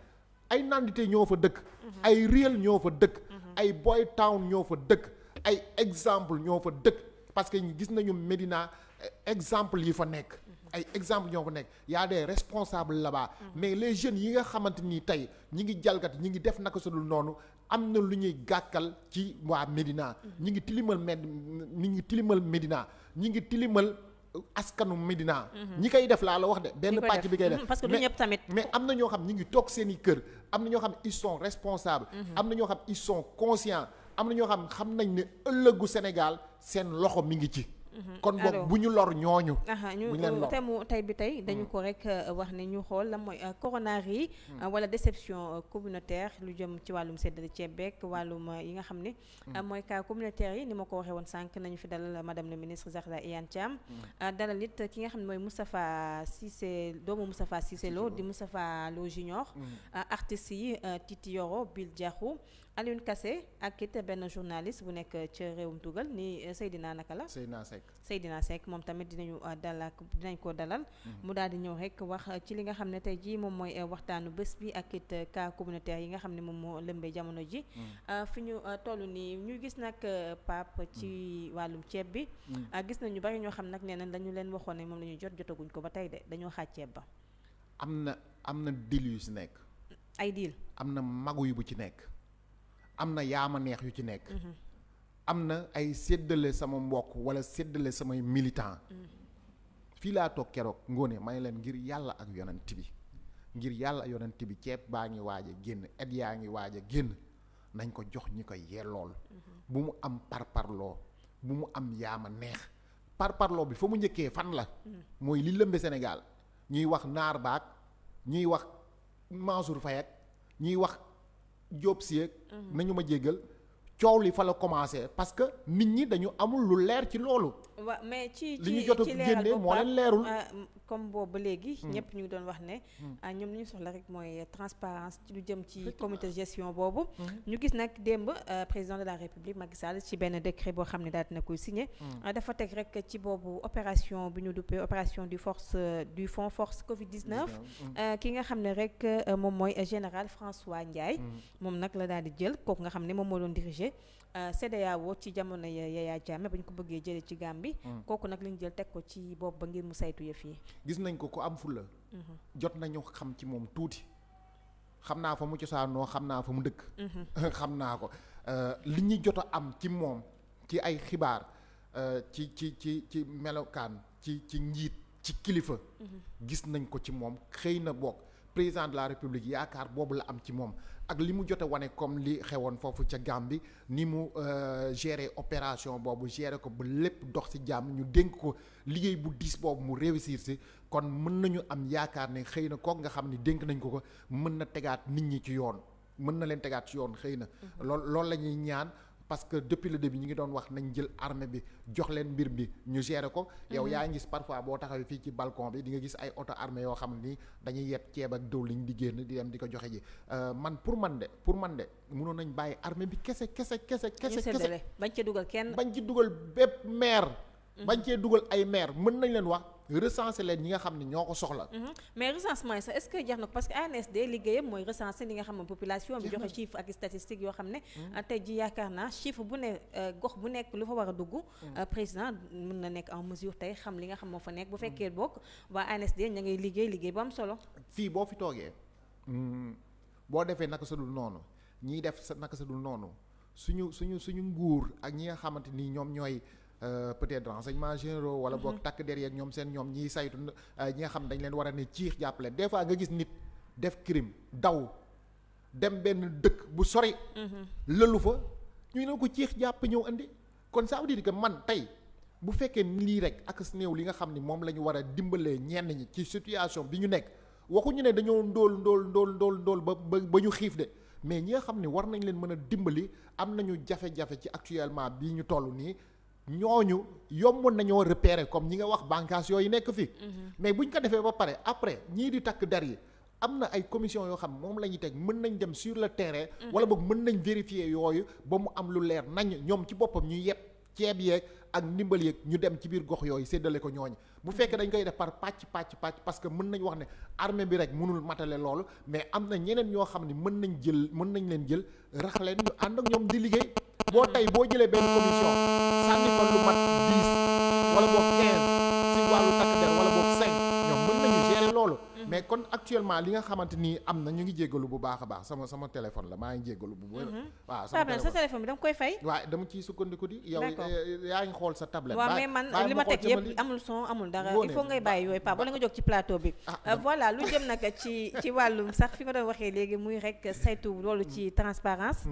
ay nandite ñoo fa dëkk. ay réel ñoo fa dëkk. ay boy town ñoo fa dëkk. ay exemple ñoo fa dëkk parce que gis nañu Médina exemple yi fa nekk. ay exemple ñoo fa nekk y a des responsables là-bas. mais les jeunes yi nga xamante ni tey ñi ngi jalgati ñi ngi def naka su dul noonu am na lu ñuy gàkkal ci waa Médina. ñi ngi tilimal Médina ñi ngi tilimal askanu Médina. ñi koy def laa la wax de. benn pàcc bi koy def parce que du ñëpp tamit. mais am na ñoo xam ñi ngi toog seen i kër am na ñoo xam ils sont responsables. am na ñoo xam ils sont conscients am na ñoo xam nañ ne ëllëgu Sénégal seen loxo mi ngi ci. kon boog bu ñu lor ñooñu. bu ñu leen lor thème tey bi tey dañu ko rek wax ne ñu xool la mooy coronari wala déception communautaire lu jëm ci wàllum séddale ceeb beeg wàllum yi nga xam ne. mooy cas communautaire yi ni ma ko waxee woon sànq nañu fi dalal madame le ministre Zahra Iyane Thiam. dalal it ki nga xam ne mooy Moustapha Cissé doomu Moustapha Cissé Lo di Moustapha Lo Junior. artistes yi Titi Yoro Bill Diakhou Alioune Kassé ak it benn journaliste bu nekk ca réewum tugal ni Seydina naka la. Seydina Seck moom tamit dinañ ko dalal. mu daal di ñëw rek wax ci li nga xam ne tey jii moom mooy waxtaanu bés bi ak it cas communautaire yi nga xam ne moom moo lëmbee jamono ji. fi ñu toll nii ñu gis nag Pape ci wàllum ceeb bi. gis nañu bari ñoo xam nag nee nañ dañu leen waxoon ne moom la ñuy jotaguñ ko ba tey de dañoo xaaj ceeb ba. am na dil yu ci nekk. ay dil am na magu yu bu ci nekk. am na yaama neex yu ci nekk. am na ay séddale sama mbokk wala séddale samay militant fii laa toog keroog ngoone may leen ngir yàlla ak yonent bi ceeb baa ngi waaj a génn et yaa ngi waaj a génn nañ ko jox ñi koy yellool. bu mu am parparloo bu mu am yaama neex parparloo bi fa mu njëkkee fan la. mooy li lëmbe Sénégal ñuy wax naar baak ñuy wax Mansour Faye ak ñuy wax Diop Sy nañu ma jéggal coow li fa la commencé parce que nit ñi dañu amul lu leer ci loolu. waaw mais ci li ñu jot a génne moo leen leerul. comme boobu ba léegi. ñëpp ñu ngi doon wax ne. ñoom li ñu soxla rek mooy transparence ci lu jëm ci comité de gestion boobu. ñu gis nag démb président de la république Macky Sall ci benn décret boo xam ne daal dina koy signé. dafa teg rek ci boobu opération bi ñu duppee opération du fonds force Covid 19. ki nga xam ne rek moom mooy général François Ndiaye. moom nag la daal di jël kooku nga xam ne moom moo doon diriger. CEDEAO ci jamono Yaya Jammeh ba ñu ko bëggee jëlee ci Gambie. kooku nag lañ jël teg ko ci bopp ba ngir mu saytu yëf yi. gis nañ ko am fulla jot nañu xam ci moom tuuti. xam naa fa mu cosaanoo xam naa fa mu dëkk. xam naa ko li ñu jot a am ci moom ci ay xibaar ci melokaan ci njiit ci kilifa. gis nañ ko ci moom xëy na bokk. président de la république yaakaar boobu la am ci moom ak li mu jot a wane comme li xewoon foofu ca Gambie ni mu gérer opération boobu gérer ko ba lépp dox ci jàmm ñu dénk ko liggéey bu diis boobu mu réussir si kon mën nañu am yaakaar ne xëy na kook nga xam ni dénk nañ ko mën na tegaat nit ñi ci yoon mën na leen tegaat ci yoon xëy na. loolu la ñuy ñaan. parce que depuis le début ñu ngi doon wax nañ jël armée bi jox leen mbir bi ñu gérer ko. yow yaa ngi gis parfois boo taxawee fii ci balcon bi di nga gis ay auto armée yoo xam ni dañuy yeb ceeb ak diwlin di génn di dem di ko joxe ji man pour man de mënoon nañ bàyyi armée bi kese. bañ ci dugal kenn. bañ ci dugal bépp maire. bañ cee dugal ay maire mën nañ leen wax recenser leen ñi nga xam ne ñoo ko soxla. mais recensement yi sax est-ce que jar na ko parce que ANSD liggéeyam mooy recenser li nga xam ne population bi joxe chiffre ak statistiques yoo xam ne. tey ji yaakaar naa chiffre bu ne gox bu nekk lu fa war a dugg. président mën na nekk en mesure tey xam li nga xam moo fa nekk bu fekkee bokk waa ANSD ña ngay liggéey bu am solo. fii boo fi toogee boo defee naka sa dul noonu ñiy def naka sa dul noonu suñu nguur ak ñi nga xamante ni ñoom ñooy. peut-être renseignements généraux wala boog takk der yeeg ñoom seen ñoom ñiy saytu ñi nga xam dañ leen war a ne ciix jàppale des fois nga gis nit def crime daw dem benn dëkk bu sori. lëlu fa ñu ne ko ciix jàpp ñëw andi kon ça veut dire que man tey bu fekkee lii rek ak néew li nga xam ni moom la ñu war a dimbalee ñenn ñi ci situation bi ñu nekk waxuñu ne dañoo ndóol ba ñu xiif de mais ñi nga xam ni war nañ leen mën a dimbali am nañu jafe-jafe ci actuellement bii ñu toll nii. ñooñu yomboon nañoo repérer comme ñi nga wax bànqaas yooyu nekk fi. mais buñ ko defee ba pare après ñii di takk der yi am na ay commission yoo xam moom la ñuy teg mën nañ dem sur le terrain. wala boog mën nañ vérifier yooyu ba mu am lu leer nañ ñoom ci boppam ñu yeb ceeb yeeg ak ndimbal yeeg ñu dem ci biir gox yooyu séddale ko ñooñu bu fekkee dañ koy def par pàcc parce que mën nañ wax ne armée bi rek mënul matale loolu mais am na ñeneen ñoo xam ne mën nañ leen jël rax leen ñu ànd ak ñoom di liggéey boo jëlee benn commission sànni fa lu mat 10 wala boog 15 si wàllu takk der wala boog 5 ñoom mën nañu gérer loolu. mais kon actuellement li nga xamante ni am na ñu ngi jéggalu bu baax a baax sama téléphone la maa ngi jéggalu bu wér. waaw sa téléphone bi da nga koy fay. waaw dama ciy sukkandiku di. yow yaa ngi xool sa tablette. waaw mais man li ma teg yëpp amul son amul dara il faut ngay bàyyi yooyu Pape wala nga jóg ci plateau bi. voilà lu jëm nag ci wàllum sax fi nga doon waxee léegi muy rek saytu loolu ci transparence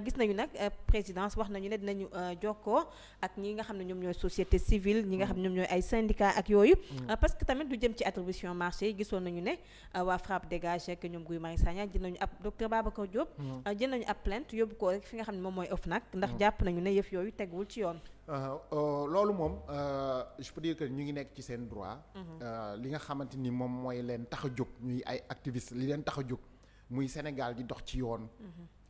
gis nañu nag présidence wax nañu ne dinañu jokkoo ak ñi nga xam ne ñoom ñooy société civile ñi nga xam ne ñoom ñooy ay syndicat ak yooyu parce que tamit lu jëm ci attribution marché yi gisoon nañu ne waa FRAPP dégage ak ñoom Guy Marius Sagna jël nañu ab docteur Babacar Diop jël nañu ab plainte yóbbu ko rek fi nga xam ne moom mooy OFNAC ndax jàpp nañu ne yëf yooyu teguwul ci yoon. loolu moom je peux dire que ñu ngi nekk ci seen droit. li nga xamante ni moom mooy leen tax a jóg ñuy ay activistes li leen tax a jóg muy Sénégal di dox ci yoon.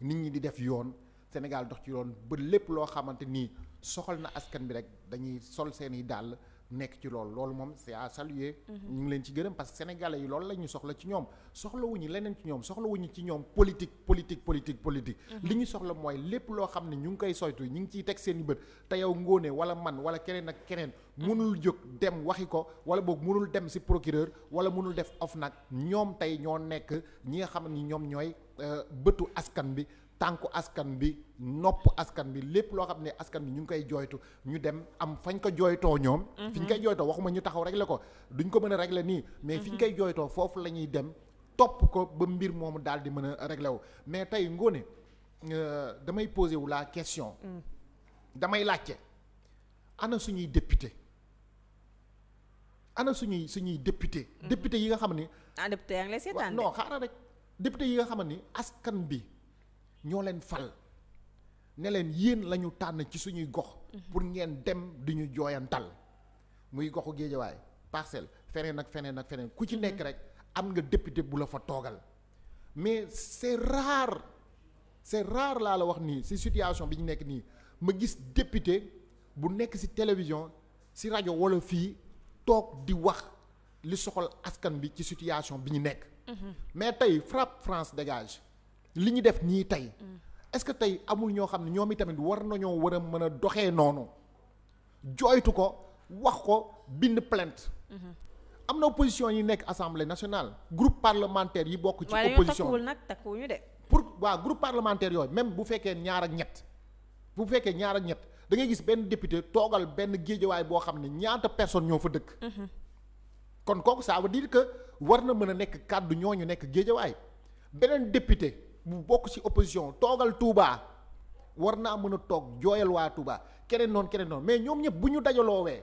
nit ñi di def yoon Sénégal dox ci yoon ba lépp loo xamante ni soxal na askan bi rek dañuy sol seeni dàll nekk ci loolu moom c'est à saluer. ñu ngi leen ci gërëm parce que sénégalais yi loolu la ñu soxla ci ñoom soxlawuñu leneen ci ñoom soxlawuñu ci ñoom politique. li ñu soxla mooy lépp loo xam ne ñu ngi koy soytu ñu ngi ciy teg seen i bët te yow ngóone wala man wala keneen ak keneen. mënul jóg dem waxi ko wala boog mënul dem ci procureur wala mënul def OFNAC ñoom tey ñoo nekk ñi nga xam ni ñoom ñooy bëtu askan bi. tànku askan bi nopp askan bi lépp loo xam ne askan bi ñu ngi koy jooytu ñu dem am fañ ko jooytoo ñoom. fi ñu koy jooytoo waxuma ñu taxaw régler ko duñ ko mën a régler nii. mais fi ñu koy jooytoo foofu la ñuy dem topp ko ba mbir moomu daal di mën a régler wu mais tey ngoone damay poser wu la question. damay laajte ana suñuy député ana suñuy député. député yi nga xam ni. député yaa ngi lay seetaan non xaaral rek député yi nga xam ni askan bi. ñoo leen fal ne leen yéen la ñu tànn ci suñuy gox. pour ngeen dem di ñu jooyantal muy goxu Géejawaay Parcelles feneen ak feneen ku ci nekk rek am nga député bu la fa toogal mais c'est rare laa la wax nii ci situation bi ñu nekk nii ma gis député bu nekk ci télévision ci rajo walla fii toog di wax li soxal askan bi ci situation bi ñu nekk. mais tey FRAPP France dégage. li ñu def ñii tey est-ce que tey amul ñoo xam ne ñoom itamit war nañoo war a mën a doxee noonu jooytu ko wax ko bind plainte. am na opposition yi nekk assemblée nationale groupe parlementaire yi bokk ci opposition takkuwul nag takkuwuñu de. groupe parlementaire yooyu même bu fekkee ñaar ak ñett da ngay gis benn député toogal benn géejawaay boo xam ne ñaata personne ñoo fa dëkk. kon kooku ça veut dire que war na mën a nekk kàddu ñooñu nekk géejawaay beneen député. bu bokk ci opposition toogal Touba war naa mën a toog jooyal waa Touba keneen noonu mais ñoom ñëpp bu ñu dajaloowee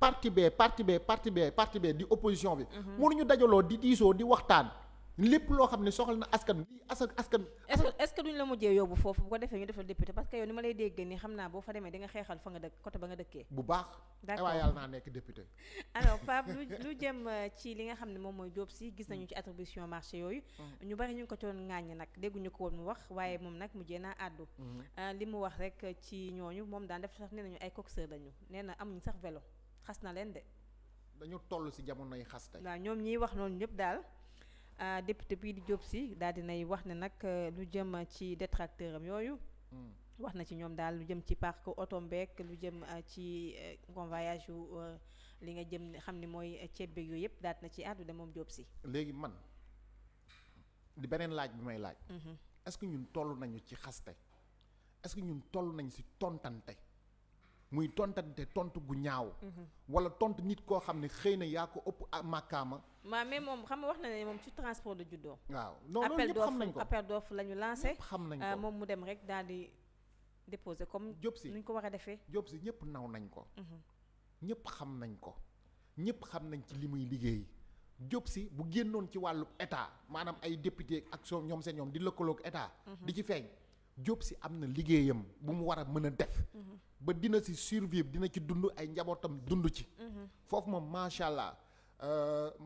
parti bee di opposition bi. mënuñu dajaloo di diisoo di waxtaan lépp loo xam ne soxal na askan bi askan. est-ce que duñ la mujjee yóbbu foofu bu ko defee ñu defal député parce que yow ni ma lay dégg nii xam naa boo fa demee di nga xeexal fa nga dëkk côté ba nga dëkkee. bu baax. d'accord waaye yàlla naa nekk député. alors Pape lu jëm ci li nga xam ne moom mooy Diop Sy gis nañu ci attribution marché yooyu. ñu bari ñu ngi ko doon ŋàññ nag dégguñu ko woon mu wax waaye moom nag mujjee naa àddu. li mu wax rek ci ñooñu moom daan def sax nee nañu ay coxeur lañu nee na amuñu sax vélo xas na leen de. dañu toll ci jamonoy xas tey. waaw ñoom ñiy wax noonu ñëpp daal. député bii di Diop Sy daal dinay wax ne nag lu jëm ci détracteur am yooyu wax na ci ñoom daal lu jëm ci parc oto mbeek lu jëm ci convoyage yu li nga jëm xam ni mooy ceeb beeg yooyu yëpp daal na ci àddu de moom Diop Sy. léegi man di beneen laaj bi may laaj. est-ce que ñun toll nañu ci xaste est-ce que ñun toll nañ ci tontante muy tontante tontu gu ñaaw. wala tontu nit koo xam ne xëy na yaa ko ëpp màkkaama. mais moom xam nga wax na ne moom ci transport de juddoo. waaw non loolu ñëpp xam nañ ko appel d'offre la ñu lancé. xam nañ ko moom mu dem rek daal di déposer comme. Diop Sy nu ñu ko war a defee. Diop Sy ñëpp naw nañ ko. ñëpp xam nañ ko. ñëpp xam nañ ci li muy liggéey. Diop Sy bu génnoon ci wàllu état maanaam ay député ak ñoom seen ñoom di lëkkaloog état. di ci feeñ Diop Sy am na liggéeyam bu mu war a mën a def ba dina ci survivre dina ci dund ay njabootam dund ci foofu moom macha allah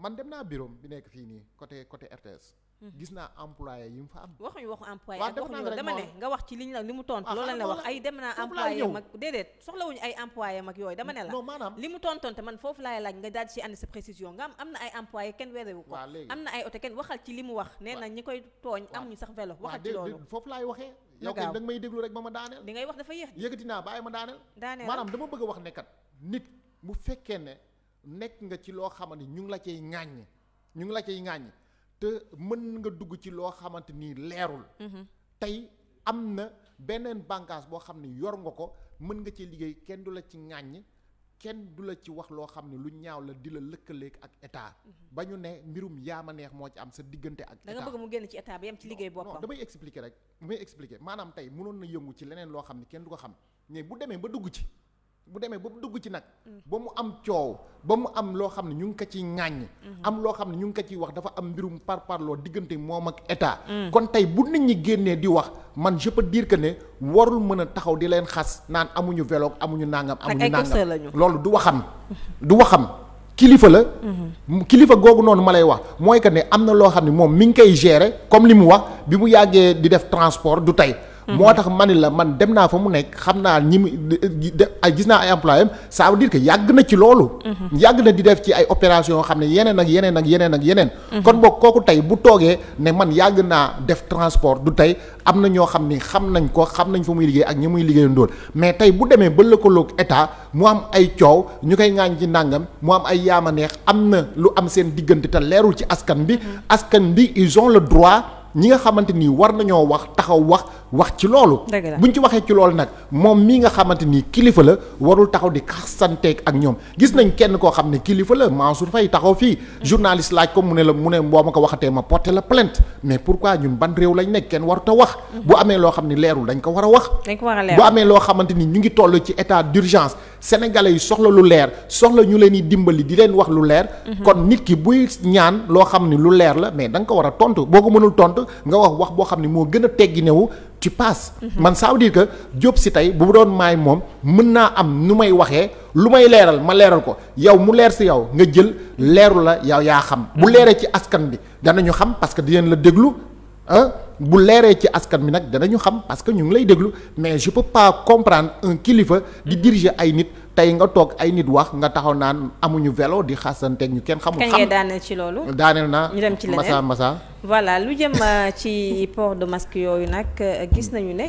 man dem naa bureau bi nekk fii nii côté RTS gis naa employé yi mu fa am. waxuñu waxu employé ak waxuñu dama ne nga wax ci li mu tontu loolu lañ la wax ay dem naa employé mag déedéet soxlawuñu ay employé mag yooyu dama ne la maanaam li mu tontonte man foofu laay laaj nga daal ci andi sa précision nga am na ay employé kenn weerewu ko am na ay oto kenn waxal ci li mu wax nee na ñi koy tooñ amuñu sax vélo waxal ci loolu foofu laay waxee yow kay da nga may déglu rek ba ma daaneel li ngay wax dafa yéex yëkkati naa bàyyi ma daaneel maanaam dama bëgg a wax ne kat nit bu fekkee ne nekk nga ci loo xamante ni ñu ngi la cay ŋàññ te mën nga dugg ci loo xamante ni leerul tey am na beneen bànqaas boo xam ne yor nga ko mën nga ci liggéey kenn du la ci ŋàññ kenn du la ci wax loo xam ne lu ñaaw la di la lëkkaleeg ak état ba ñu ne mbirum yaama neex moo ci am sa diggante ak état da nga bëgg mu génn ci état bi yem ci liggéey boppam damay expliquer maanaam tey mënoon na yëngu ci leneen loo xam ne kenn du ko xam mais bu demee ba dugg ci nag ba mu am coow ba mu am loo xam ne ñu ngi ko ciy ŋàññ am loo xam ne ñu ngi ko ciy wax dafa am mbirum parparloo diggante moom ak état kon tey bu nit ñi génnee di wax man je peux dire que ne warul mën a taxaw di leen xas naan amuñu vélo amuñu nangam loolu du waxam kilifa la kilifa googu noonu ma lay wax mooy que ne am na loo xam ne moom mi ngi koy gérer comme li mu wax bi mu yàggee di def transport du tey moo tax ma ni la man dem naa fa mu nekk xam naa ñi mu gis naa ay employé am ça veut dire que yàgg na ci loolu yàgg na di def ci ay opération yoo xam ne yeneen kon boog kooku tey bu toogee ne man yàgg naa def transport du tey am na ñoo xam ni xam nañ ko xam nañ fa muy liggéey ak ñi muy liggéeyu ndóol mais tey bu demee ba lëkkaloog état mu am ay coow ñu koy ŋaañ ci ndàngam mu am ay yaama neex am na lu am seen diggante te leerul ci askan bi ils ont le droit ñi nga xamante ni war nañoo wax taxaw wax ci loolu buñ ci waxee ci loolu nag moom mii nga xamante ni kilifa la warul taxaw di xasanteeg ak ñoom gis nañ kenn koo xam ne kilifa la Mansour Faye taxaw fii journaliste laaj ko mu ne boo ma ko waxatee ma porter la plainte mais pourquoi ñun ban réew lañ nekk kenn warut a wax bu amee loo xam ne leerul dañ ko war a wax bu amee loo xamante ni ñu ngi toll ci état d'urgence sénégalais yi soxla lu leer soxla ñu leen di dimbali di leen wax lu leer kon nit ki buy ñaan loo xam ne lu leer la mais da nga ko war a tontu boo ko mënul tontu nga wax boo xam ne moo gën a tegginewu tu passes man ça veut dire que Diop Sy tey bu doon maay moom mën naa am nu may waxee lu may leeral ma leeral ko yow mu leer si yow nga jël leeru la yow yaa xam bu leeree ci askan bi danañu xam parce que dinañ la déglu bu leeree ci askan bi nag danañu xam parce que ñu ngi lay déglu mais je peux pas comprendre un kilifa di diriger ay nit tey nga toog ay nit wax nga taxaw naan amuñu vélo di xasanteeg ñu kenn xamul. kañ ngay daaneel ci loolu. daaneel naa ñu dem ci leneen masa voilà lu jëm ci port de masque yooyu nag gis nañu ne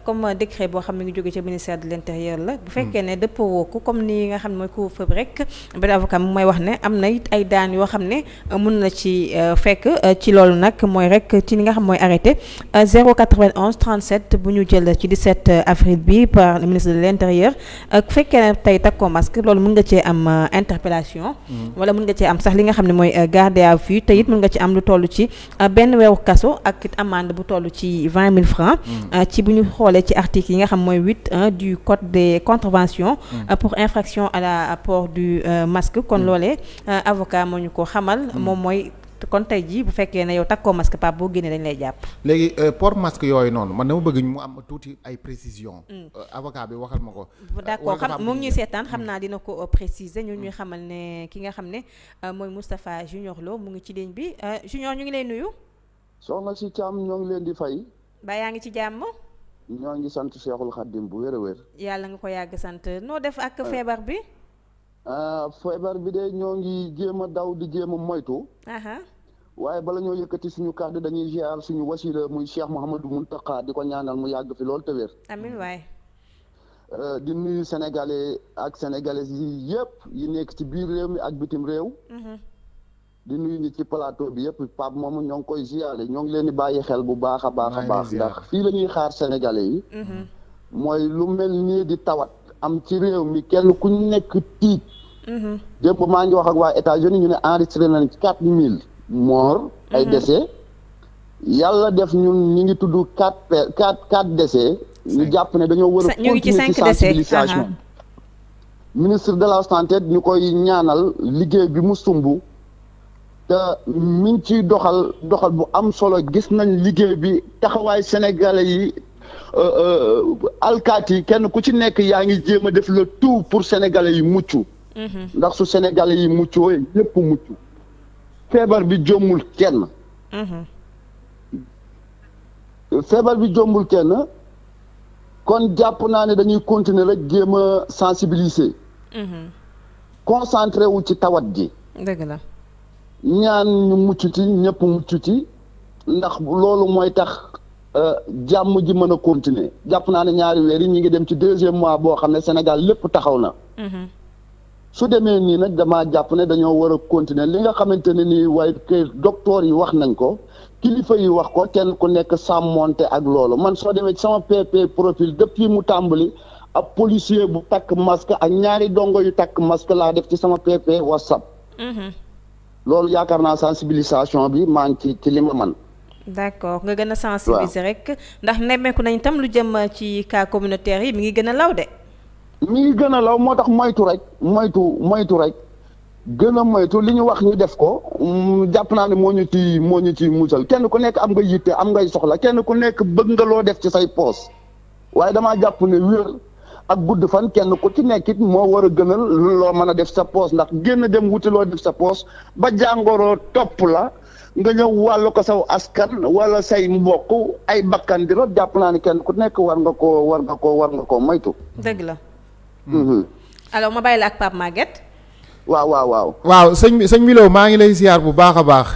comme décret boo xam ne ngi jóge ci ministère de l'intérieur la bu fekkee ne dëppoo ko comme ni nga xam ne mooy couvre-feu bi rek benn avocat mu may wax ne am na it ay daan yoo xam ne mun na ci fekk ci loolu nag mooy rek ci li nga xam mooy arrêté 091 37 bu ñu jël ci 17 avril bi par le ministre de l'intérieur bu fekkee ne tey takkoo masque loolu mën nga cee am interpellation wala mën nga cee am sax li nga xam ne mooy garde à vue te it mën nga ci am lu toll ci benn weeru kaso ak it amende bu toll ci 20 000 francs ci bu ñu xoolee ci article yi nga xam mooy 8 du code des contraventions pour infraction à la port du masque kon loolee avocat moo ñu ko xamal moom mooy kon tey jii bu fekkee ne yow takkoo masque Pape boo génnee dañ lay jàpp. léegi port masque yooyu noonu man dama bëgg mu am tuuti ay précision avocat bi waxal ma ko. d'accord xam mu ngi ñuy seetaan xam naa dina ko préciser ñu ñuy xamal ne ki nga xam ne mooy Moustapha Junior Lo mu ngi ci ligne bi Junior ñu ngi lay nuyu. soxna si Thiam ñoo ngi leen di fay. ba yaa ngi ci jàmm. ñoo ngi sant Cheikhul Khadim bu wér a wér. yàlla nga ko yàgg sant noo def ak feebar bi. feebar bi de ñoo ngi jéem a daw di jéem a moytu. waaye bala ñoo yëkkati suñu kàddu dañuy ziar suñu wasila muy Cheikh Mouhamadou Mountakha di ko ñaanal mu yàgg fi loolu te wér. amiin waay. di nuyu sénégalais ak sénégalaises yi yëpp yi nekk ci biir réew mi ak bitim réew. di nuyu ñi ci plateau bi yëpp Pape moomu ñoo ngi koy ziare ñoo ngi leen di bàyyi xel bu baax a baax a baax ndax fii la ñuy xaar sénégalais yi. mooy lu mel nii di tawat am ci réew mi kenn ku nekk tiit. démb maa ngi wax ak waa États-Unis ñu ne enregistré nañ ci 4000 morts ay décès yàlla def ñun ñi ngi tudd 4 décès ñu jàpp ne dañoo war a continuer ci sensibilisation ministre de la santé ñu koy ñaanal liggéey bi mu sumb te mi ngi ciy doxal bu am solo gis nañ liggéey bi taxawaay sénégalais yi alkaati yi kenn ku ci nekk yaa ngi jéem a def le tout pour sénégalais yi mucc ndax su sénégalais yi muccoo ñëpp mucc feebar bi jommul kenn feebar bi jombul kenn kon jàpp naa ne dañuy continuer rek jéem a sensibiliser concentré wu ci tawat ji dëgg la ñaan ñu mucc ci ñëpp mucc ci ndax loolu mooy tax jàmm ji mën a continuer jàpp naa ne ñaari weer yi ñu ngi dem ci 2e mois boo xam ne Sénégal lépp taxaw na su demee nii nag damaa jàpp ne dañoo war a continuer li nga xamante ne nii waaye kay docteur yi wax nañ ko kilifa yi wax ko kenn ku nekk sàmmonte ak loolu man soo demee ci sama PP profil depuis mu tàmbali ab policier bu takk masque ak ñaari dongo yu takk masque laa def ci sama PP WhatsApp loolu yaakaar naa sensibilisation bi maa ngi ci li ma man d'accord nga gën a sensibiliser rek ndax nemmeeku nañ tam lu jëm ci cas communautaire yi mi ngi gën a law de mi ngi gën a law moo tax moytu rek gën a moytu li ñu wax ñu def ko jàpp naa ne moo ñu ci musal kenn ku nekk am nga yitte am ngay soxla kenn ku nekk bëgg nga loo def ci say poos waaye damaa jàpp ne wér ak gudd fan kenn ku ci nekk it moo war a gënal loo mën a def sa poos ndax génn dem wuti loo def sa poos ba jàngoro topp la nga ñëw wàllu ko saw askan wala say mbokk ay bakkan di rot jàpp naa ne kenn ku nekk war nga koo moytu. dëgg la. alors ma bàyyi la ak Pape Maguette. waaw sëñ Milo maa ngi lay ziar bu baax a baax.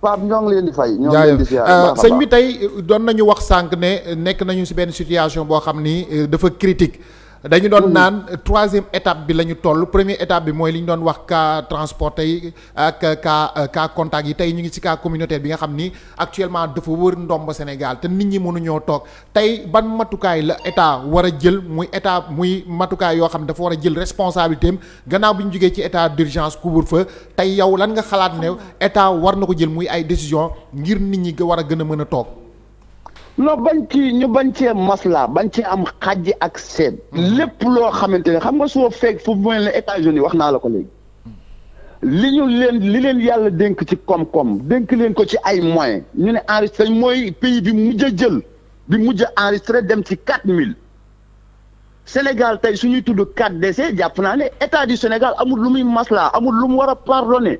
Pape ñoo ngi leen di fay. ñoo ngi leen di ziar sëñ bi tey doon nañu wax sànq ne nekk nañu ci benn situation boo xam ni dafa critique dañu doon naan 3e étape bi la ñu toll première étape bi mooy li ñu doon wax cas transporté yi ak cas contact yi tey ñu ngi ci cas communautaire bi nga xam ni actuellement dafa wër ndomb Sénégal te nit ñi mënuñoo toog tey ban matukaay la état war a jël muy matukaay yoo xam ne dafa war a jël responsabilité am gannaaw bi ñu jógee ci état d'urgence couvre-feu tey yow lan nga xalaat ne état war na ko jël muy ay décision ngir nit ñi war a gën a mën a toog. non ñu bañ cee masla bañ cee am xàjji ak seet lépp loo xamante ne xam nga soo fekk fu mel ne États-Unis wax naa la ko léegi li leen yàlla dénk ci koom-koom dénk leen ko ci ay moyens ñu ne enregistré mooy pays bi mujj a enregistré dem ci 4000 Sénégal tey suñuy tudd 4 décès jàpp naa ne état du Sénégal amul lu muy masla amul lu mu war a pardonner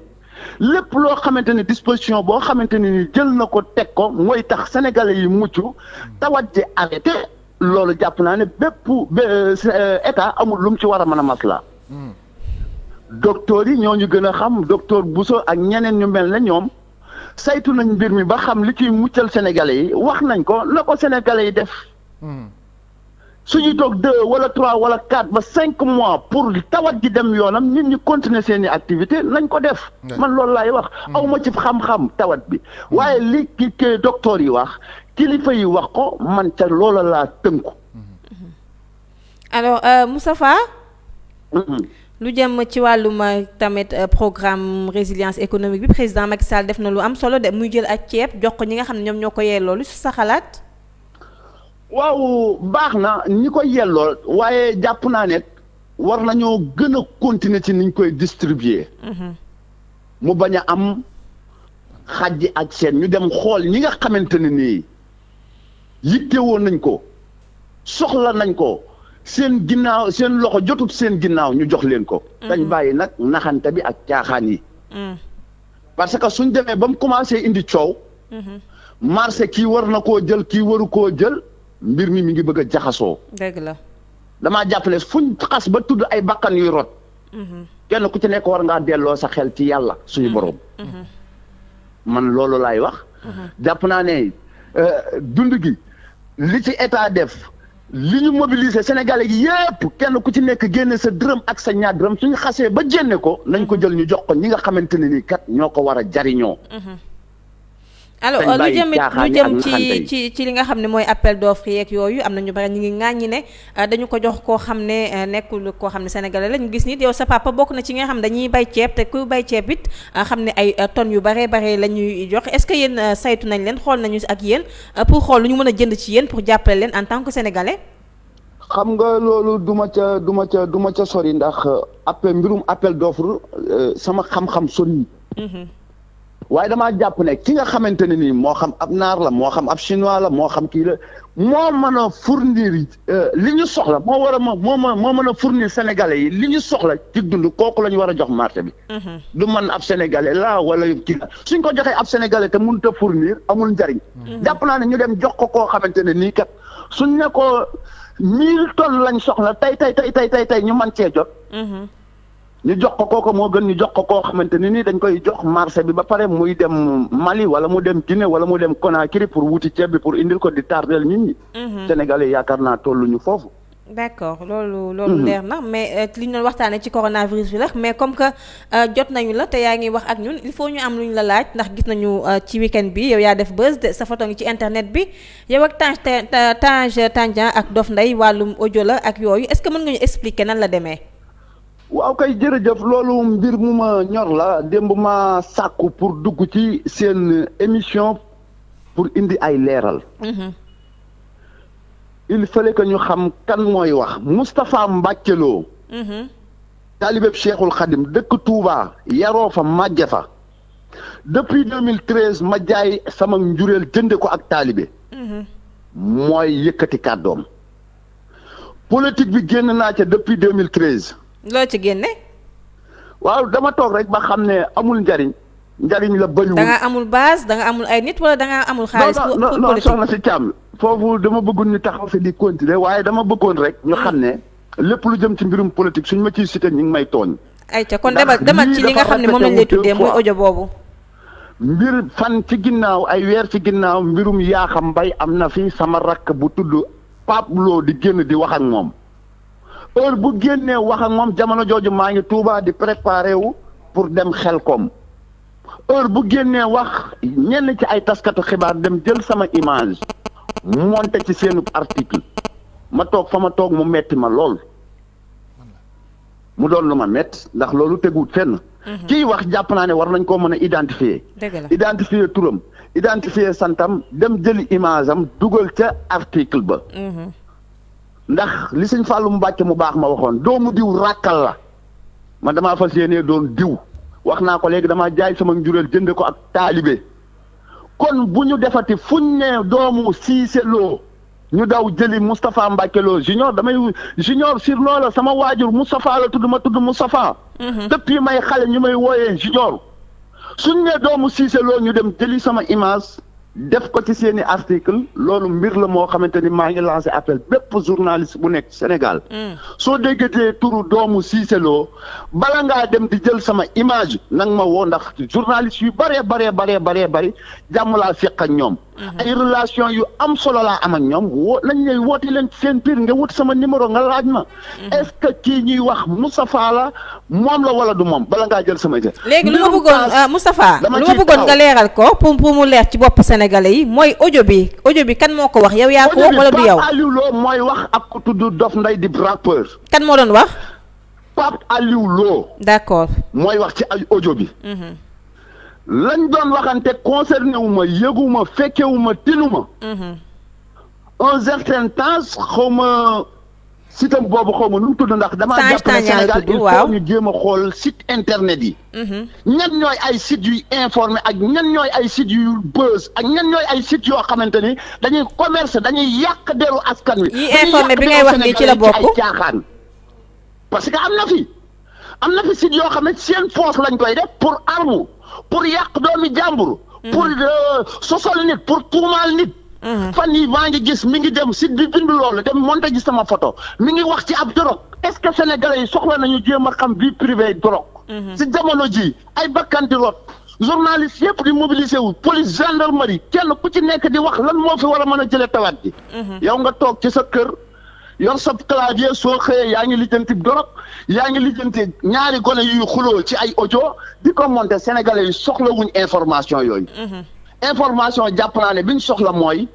lépp loo xamante ne disposition boo xamante ne ni jël na ko teg ko mooy tax sénégalais yi mucc tawat ji arrêté loolu jàpp naa ne bépp état amul lu mu ci war a mën a masla docteur yi ñoo ñu gën a xam docteur Bousso ak ñeneen ñu mel ne ñoom saytu nañ mbir mi ba xam li ciy muccal sénégalais yi wax nañ ko na ko sénégalais yi def suñuy toog 2 wala 3 wala 4 ba 5 mois pour tawat ji dem yoonam nit ñi continuer seeni activité nañ ko def man loolu laay wax aw ma ci xam-xam tawat bi waaye li ki docteur yi wax kilifa yi wax ko man ca loola laa tënku. alors Moustapha lu jëm ci wàllum tamit programme résilience économique bi président Macky Sall def na lu am solo de muy jël ak ceeb jox ko ñi nga xam ne ñoom ñoo ko yelloo lu sa xalaat. waaw baax na ñi ko yelloo waaye jàpp naa ne war nañoo gën a continuer ci niñ koy distribuer mu bañ a am xàjji ak seen ñu dem xool ñi nga xamante ne nii yittewoo nañ ko soxla nañ ko seen ginnaaw seen loxo jotut seen ginnaaw ñu jox leen ko dañ bàyyi nag naxante bi ak caaxaan yi parce que suñ demee ba mu commencé indi coow marché kii war na koo jël kii waru koo jël mbir mi ngi bëgg a jaxasoo. dëgg la. damaa jàpp ne fuñ xas ba tudd ay bakkan yuy rot. kenn ku ci nekk war ngaa delloo sa xel ci yàlla suñu borom. man loolu laay wax. jàpp naa ne dund gi li ci état def li ñu mobiliser Sénégalais yi yépp kenn ku ci nekk génne sa dërëm ak sa ñaar dërëm suñu xasee ba jénne ko nañ ko jël ñu jox ko ñi nga xamante ne ni kat ñoo ko war a jariñoo. alors lu jëm ci li nga xam ne mooy appel d'offre yeeg yooyu am na ñu bari ñu ngi ŋàññi ne dañu ko jox koo xam ne nekkul koo xam ne sénégalais la ñu gis nit yow sa papa bokk na ci nga xam ne dañuy bay ceeb te ku bay ceeb it xam ne ay tonnes yu bare la ñuy jox est-ce que yéen saytu nañ leen xool nañu ak yéen pour xool lu ñu mën a jënd ci yéen pour jàppale leen en tant que sénégalais. xam nga loolu du ma ca sori ndax mbirum appel d'offre sama xam-xam sori. waaye damaa jàpp ne ki nga xamante ne nii moo xam ab naar la moo xam ab chinois la moo xam kii la moo mën a fournir li ñu soxla moo mën a fournir sénégalais yi li ñu soxla ci dund kooku la ñu war a jox marché bi. du man ab sénégalais la wala kii la suñ ko joxee ab sénégalais te mënut a fournir amul njariñ. jàpp naa ne ñu dem jox ko koo xamante ne nii kat suñ ne ko 1000 tonnes lañ soxla tey ñu mën cee jot. ñu jox ko kooku moo gën ñu jox ko koo xamante ne nii dañ koy jox marché bi ba pare muy dem Mali wala mu dem Guinée wala mu dem Conakry pour wuti ceeb bi pour indil ko di tardel nit ñi. Sénégalais yaakaar naa tolluñu foofu. d'accord loolu leer na mais li ñu doon waxtaanee ci coronavirus bi la mais comme que jot nañu la te yaa ngi wax ak ñun il faut ñu am lu ñu la laaj ndax gis nañu ci week-end bi yow yaa def buzz sa photo ngi ci internet bi yow ak Tange Tandian ak Dof Ndeye wàllum audio la ak yooyu est-ce que mën nga ñu expliquer nan la demee. waaw kay jërëjëf loolu mbir mu ma ñor la démb ma sàkku pour dugg ci seen émission pour indi ay leeral. il fallait que ñu xam kan mooy wax Moustapha Mbacké Lo. taalibeb Cheikhul Khadim dëkk Touba yaroo fa màgge fa depuis 2013 ma jaay sama njureel jënde ko ak taalibe. mooy yëkkati kàddoom. politique bi génn naa ca depuis 2013. loo ci génne. waaw dama toog rek ba xam ne amul njariñ la bëriwul. da nga amul base da nga amul ay nit wala da nga amul xaalis. pour non soxna si Thiam foofu dama bëggoon ñu taxaw fi di continuer waaye dama bëggoon rek ñu xam ne lépp lu jëm ci mbirum politique suñ ma ciy cité ñu ngi may tooñ. ayca kon demal ci li nga xam ne moom lañ lay tuddee muy audio boobu. mbir fan ci ginnaaw ay weer ci ginnaaw mbirum Yakham Mbaye am na fi sama rakk bu tudd Pape Lo di génn di wax ak moom. heure bu génnee wax ak moom jamono jooju maa ngi Touba di préparé wu pour dem Xelkom heure bu génnee wax ñenn ci ay taskatu xibaar dem jël sama image monté ci seenu article ma toog fa ma toog mu metti ma lool mu doon lu ma metti ndax loolu teguwut fenn. kiy wax jàpp naa ne war nañ koo mën a identifier. identifier turam identifier santam dem jëli image am dugal ca article ba. ndax li sëñ Fallou Mbacke mu baax ma waxoon doomu diw ràkkal la man damaa fas yéenee doon diw wax naa ko léegi damaa jaay sama njureel jënd ko ak taalibe kon bu ñu defati fuñ ne doomu Cissé Lo ñu daw jëli Moustapha Mbacke Lo junior junior surnom la sama waajur Moustapha la tudd ma tudd Moustapha. depuis may xale ñu may wooyee junior suñ ne doomu Cissé Lo ñu dem jëli sama image. def ko ci seeni article loolu mbir la moo xamante ni maa ngi lancé appel bépp journaliste bu nekk Sénégal. soo déggatee turu doomu Cissé Lo bala ngaa dem di jël sama image nang ma woo ndax journaliste yu bari jàmm laa seq ak ñoom. ay relation yu am solo laa am ak ñoom nañ lay woote leen seen biir nga wut sama numéro nga laaj ma. est-ce que kii ñuy wax Moustapha la moom la wala du moom bala ngaa jël sama jël. léegi lu ma bëggoon Moustapha lu ma bëggoon nga leeral ko pour mu leer ci bopp Sénégalais yi mooy audio bi kan moo ko wax yow yaa ko wax wala du yow. Pape Aliou Lo mooy wax ak ku tudd Dof Ndeye di rappeur. kan moo doon wax. Pape Aliou Lo. d'accord mooy wax ci ay audio bi. lañ doon waxante concerné wu ma yëgu ma fekke wu ma tinu ma. un certain temps xaw ma sitam boobu xaw ma nu mu tudd ndax damaa jàpp ne Sénégal il faut ñu jéem a xool site internet yi. ñan ñooy ay sites yuy informé ak ñan ñooy ay sites yu buzz ak ñan ñooy ay sites yoo xamante ni dañuy commerce dañuy yàq deru askan wi. yi informé bi ngay wax nii ci la bokk ay caaxaan. parce que am na fi sites yoo xam ne seen force lañ koy def pour arme. pour yàq doomi jàmbur. pour sosal nit pour tuumaal nit. fan yi maa ngi gis mi ngi dem site bi bind loolu dem monté ji sama photo mi ngi wax ci ab drogue est-ce que sénégalais yi soxla nañu jéem a xam vie privée drogue. si jamono ji ay bakkanti rot journaliste yëpp di mobiliser wu police gendarmerie kenn ku ci nekk di wax lan moo fi war a mën a jëlee tawat ji. yow nga toog ci sa kër yor sa clavier soo xëyee yaa ngi lijjanti drogue yaa ngi lijjanti ñaari gone yuy xuloo ci ay audio di ko monté sénégalais yi soxla wuñ information yooyu. information jàpp naa ne bi ñu soxla mooy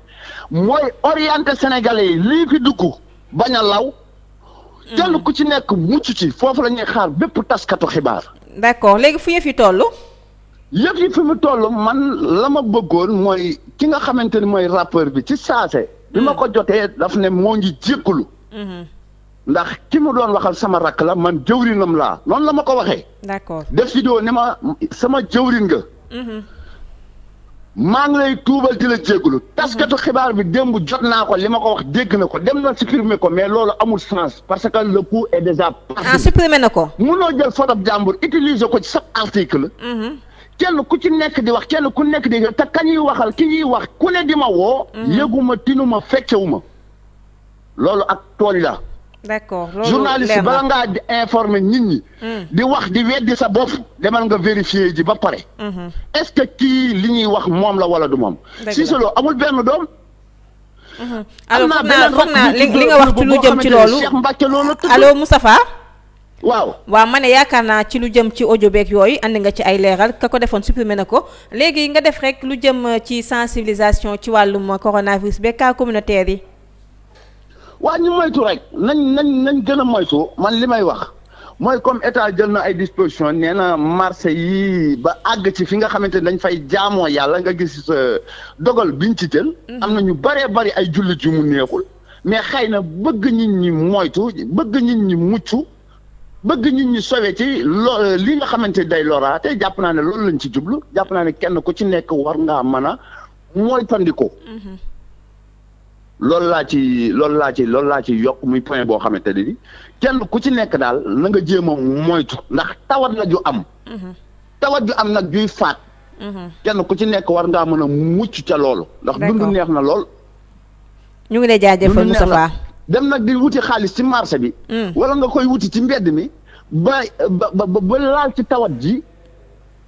orienté sénégalais yi lii fi dugg bañ a law. kenn ku ci nekk mucc ci foofu la ñuy xaar bépp taskatu xibaar. d'accord léegi fu yëf yi toll. yëf yi fi mu toll man la ma bëggoon mooy ki nga xamante ni mooy rappeur bi ci saase. bi ma ko jotee daf ne moo ngi jégalu. ndax ki mu doon waxal sama rakk la man jëwrinam laa noonu la ma ko waxee. d'accord def vidéo ne ma sama jëwrin nga. maa ngi lay tuubal di la jégalu taskatu xibaar bi démb jot naa ko li ma ko wax dégg na ko dem na supprimer ko mais loolu amul sens parce que le coup est déjà passé. supprimer na ko. munoo jël photo jàmbur utiliser ko ci sa article. kenn ku ci nekk di wax kenn ku nekk di te kañuy waxal ki ñuy wax ku ne di ma woo. yëguma tinuma feccewuma loolu ak tooñ la. d'accord loolu journaliste bala ngaa di informer nit ñi. di wax di weddi sa bopp demal nga vérifier ji ba pare. est-ce que kii li ñuy wax moom la wala du moom. Cissé Lo amul benn doom. alors foog naa li nga wax ci lu jëm ci loolu Cheikh Mbacke loolu la allo Moustapha. waaw ma ne yaakaar naa ci lu jëm ci audio beeg yooyu andi nga ci ay leeral ka ko defoon supprimer na ko léegi nga def rek lu jëm ci sensibilisation ci wàllum coronavirus beeg cas communautaire yi. waa ñu moytu rek nañ gën a moytu man li may wax mooy comme état jël na ay disposition nee na marché yi ba àgg ci fi nga xamante ne dañ fay jaamoo yàlla nga gis dogal biñ ci jël. am na ñu bëree bëri ay jullit yu mu neexul mais xëy na bëgg nit ñi moytu bëgg nit ñi mucc bëgg nit ñi sowe ci li nga xamante day loraate jàpp naa ne loolu lañ ci jublu jàpp naa ne kenn ku ci nekk war ngaa mën a moytandiku. loolu laa ci yokk muy point boo xamante ne ni kenn ku ci nekk daal na nga jéem a moytu ndax tawat la ju am. tawat ju am nag juy faat. kenn ku ci nekk war ngaa mën a mucc ca loolu. ndax dund neex na lool. ñu ngi lay jaajëfal Moustapha dem nag di wuti xaalis ci marché bi. wala nga koy wuti ci mbedd mi ba laal ci tawat ji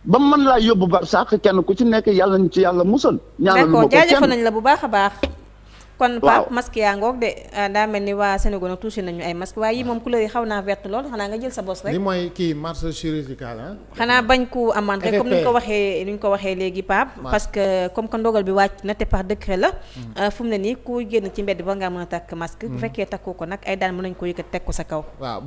ba mën laa yóbbu bar sax kenn ku ci nekk yàlla ñu ci yàlla musal. ñaanal lu ma ko kenn jaajëfal nañ la bu baax a baax. kon Pape masque yaa ngoog de daa mel ni waa Sénégal nag touché nañu ay masque waaye yi moom couleur yi xaw naa vert lool xanaa nga jël sa bos rek. li mooy kii marche chirurgicale xanaa bañ ku amande rek comme ni ñu ko waxee léegi Pape parce que comme que ndogal bi wàcc na te par décret la. fu mu ne nii ku génn ci mbedd ba ngaa mën a takk masque. bu fekkee takkoo ko nag ay daan mën nañ ko yëkkat teg ko sa kaw. waaw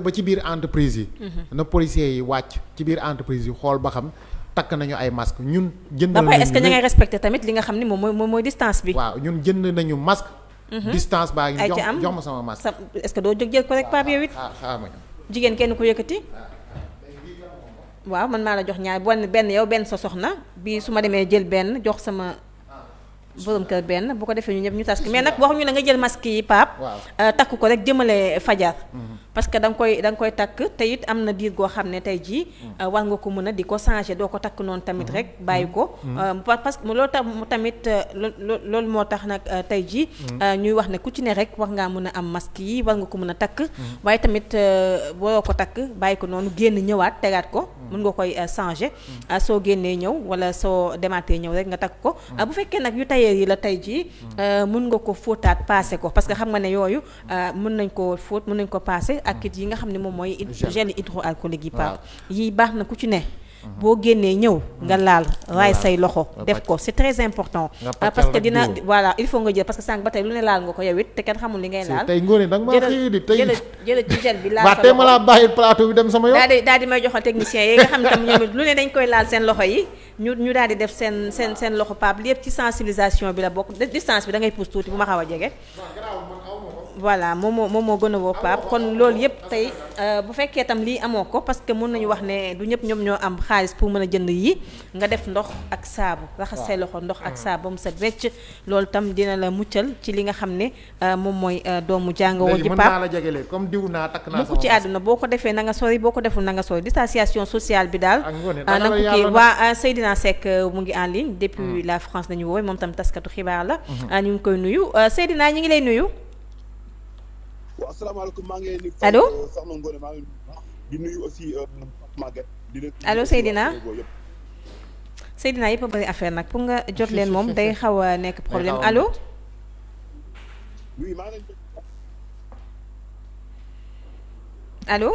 ba ci biir entreprise yi. na policiers yi wàcc ci biir entreprise yi xool ba xam. takk nañu ay masque ñun jënd nañu est-ce que ña ngay respecté tamit li nga xam ne moom mooy distance bi. waaw ñun jënd nañu masque. distance baa ngi jox ma sama masque. est-ce que doo jóg jël ko rek Pape yow it. jigéen kenn ko yëkkati. waaw man maa la jox ñaar benn yow benn sa soxna bii su ma demee jël benn jox sama borom kër benn bu ko defee ñu ñëpp ñu tas mais nag waxuñu la nga jël masque yi Pape. takk ko rek jëmale fajar. parce que da nga koy takk te it am na diir goo xam ne tey jii war nga ko mën a di ko changer doo ko takk noonu tamit rek bàyyi ko. parce que loolu tax tamit loolu moo tax nag tey jii. ñuy wax ne ku ci ne rek war ngaa mën a am masque yi war nga ko mën a takk. waaye tamit waroo ko takk bàyyi ko noonu génn ñëwaat tegaat ko. mën nga koy changer. soo génnee ñëw wala soo demaatee ñëw rek nga takk ko. bu fekkee nag yu tailleur yi la tey jii mën nga ko fóotaat passé ko parce que xam nga ne yooyu mën nañ ko fóot mën nañ ko passé ak kit yi nga xam ne moom mooy gel hydroalcoolique yi Pape yi baax na ku ci ne boo génnee ñëw nga laal raay say loxo def ko c'est très important parce que dina voilà il faut nga jël parce que sànq ba tey lu ne laal nga ko yow it te kenn xamul li ngay laal tey ngoone danga maa xëy di tey jël ci gel bi laal sa loxo ma laa bàyyi plateau bi dem sama yoon daal di may joxal technicien yi nga xam ne tam ñoom lu ne dañ koy laal seen loxo yi ñu daal di def seen loxo Pape lépp ci sensibilisation bi la bokk distance bi da ngay pousse tuuti bu ma xaw a jege voilà moom moo gën a woo Pape kon loolu yëpp tey bu fekkee tam lii amoo ko parce que mën nañu wax ne du ñëpp ñoom ñoo am xaalis pour mën a jënd yi nga def ndox ak saabu raxas say loxo ndox ak saabu ba mu set wecc loolu tam dina la muccal ci li nga xam ne moom mooy doomu jàngoro ji Pape comme diw naa takk naa mu ko ci àdduna boo ko defee na nga sori boo ko deful na nga sori distanciation sociale bi daal na ko kii waa Seydina Seck mu ngi en ligne depuis la France nañu wooy moom tam taskatu xibaar la ñu ngi koy nuyu Seydina ñi ngi lay nuyu waaw asalaamaaleykum maa ngi nuyu. allo soxna Ngoné maa ngi di nuyu aussi Maguette. allo Seydina Seydina yëpp a bëri affaire nag pour nga jot leen moom day xaw a nekk problème allo. oui maa ngi allo.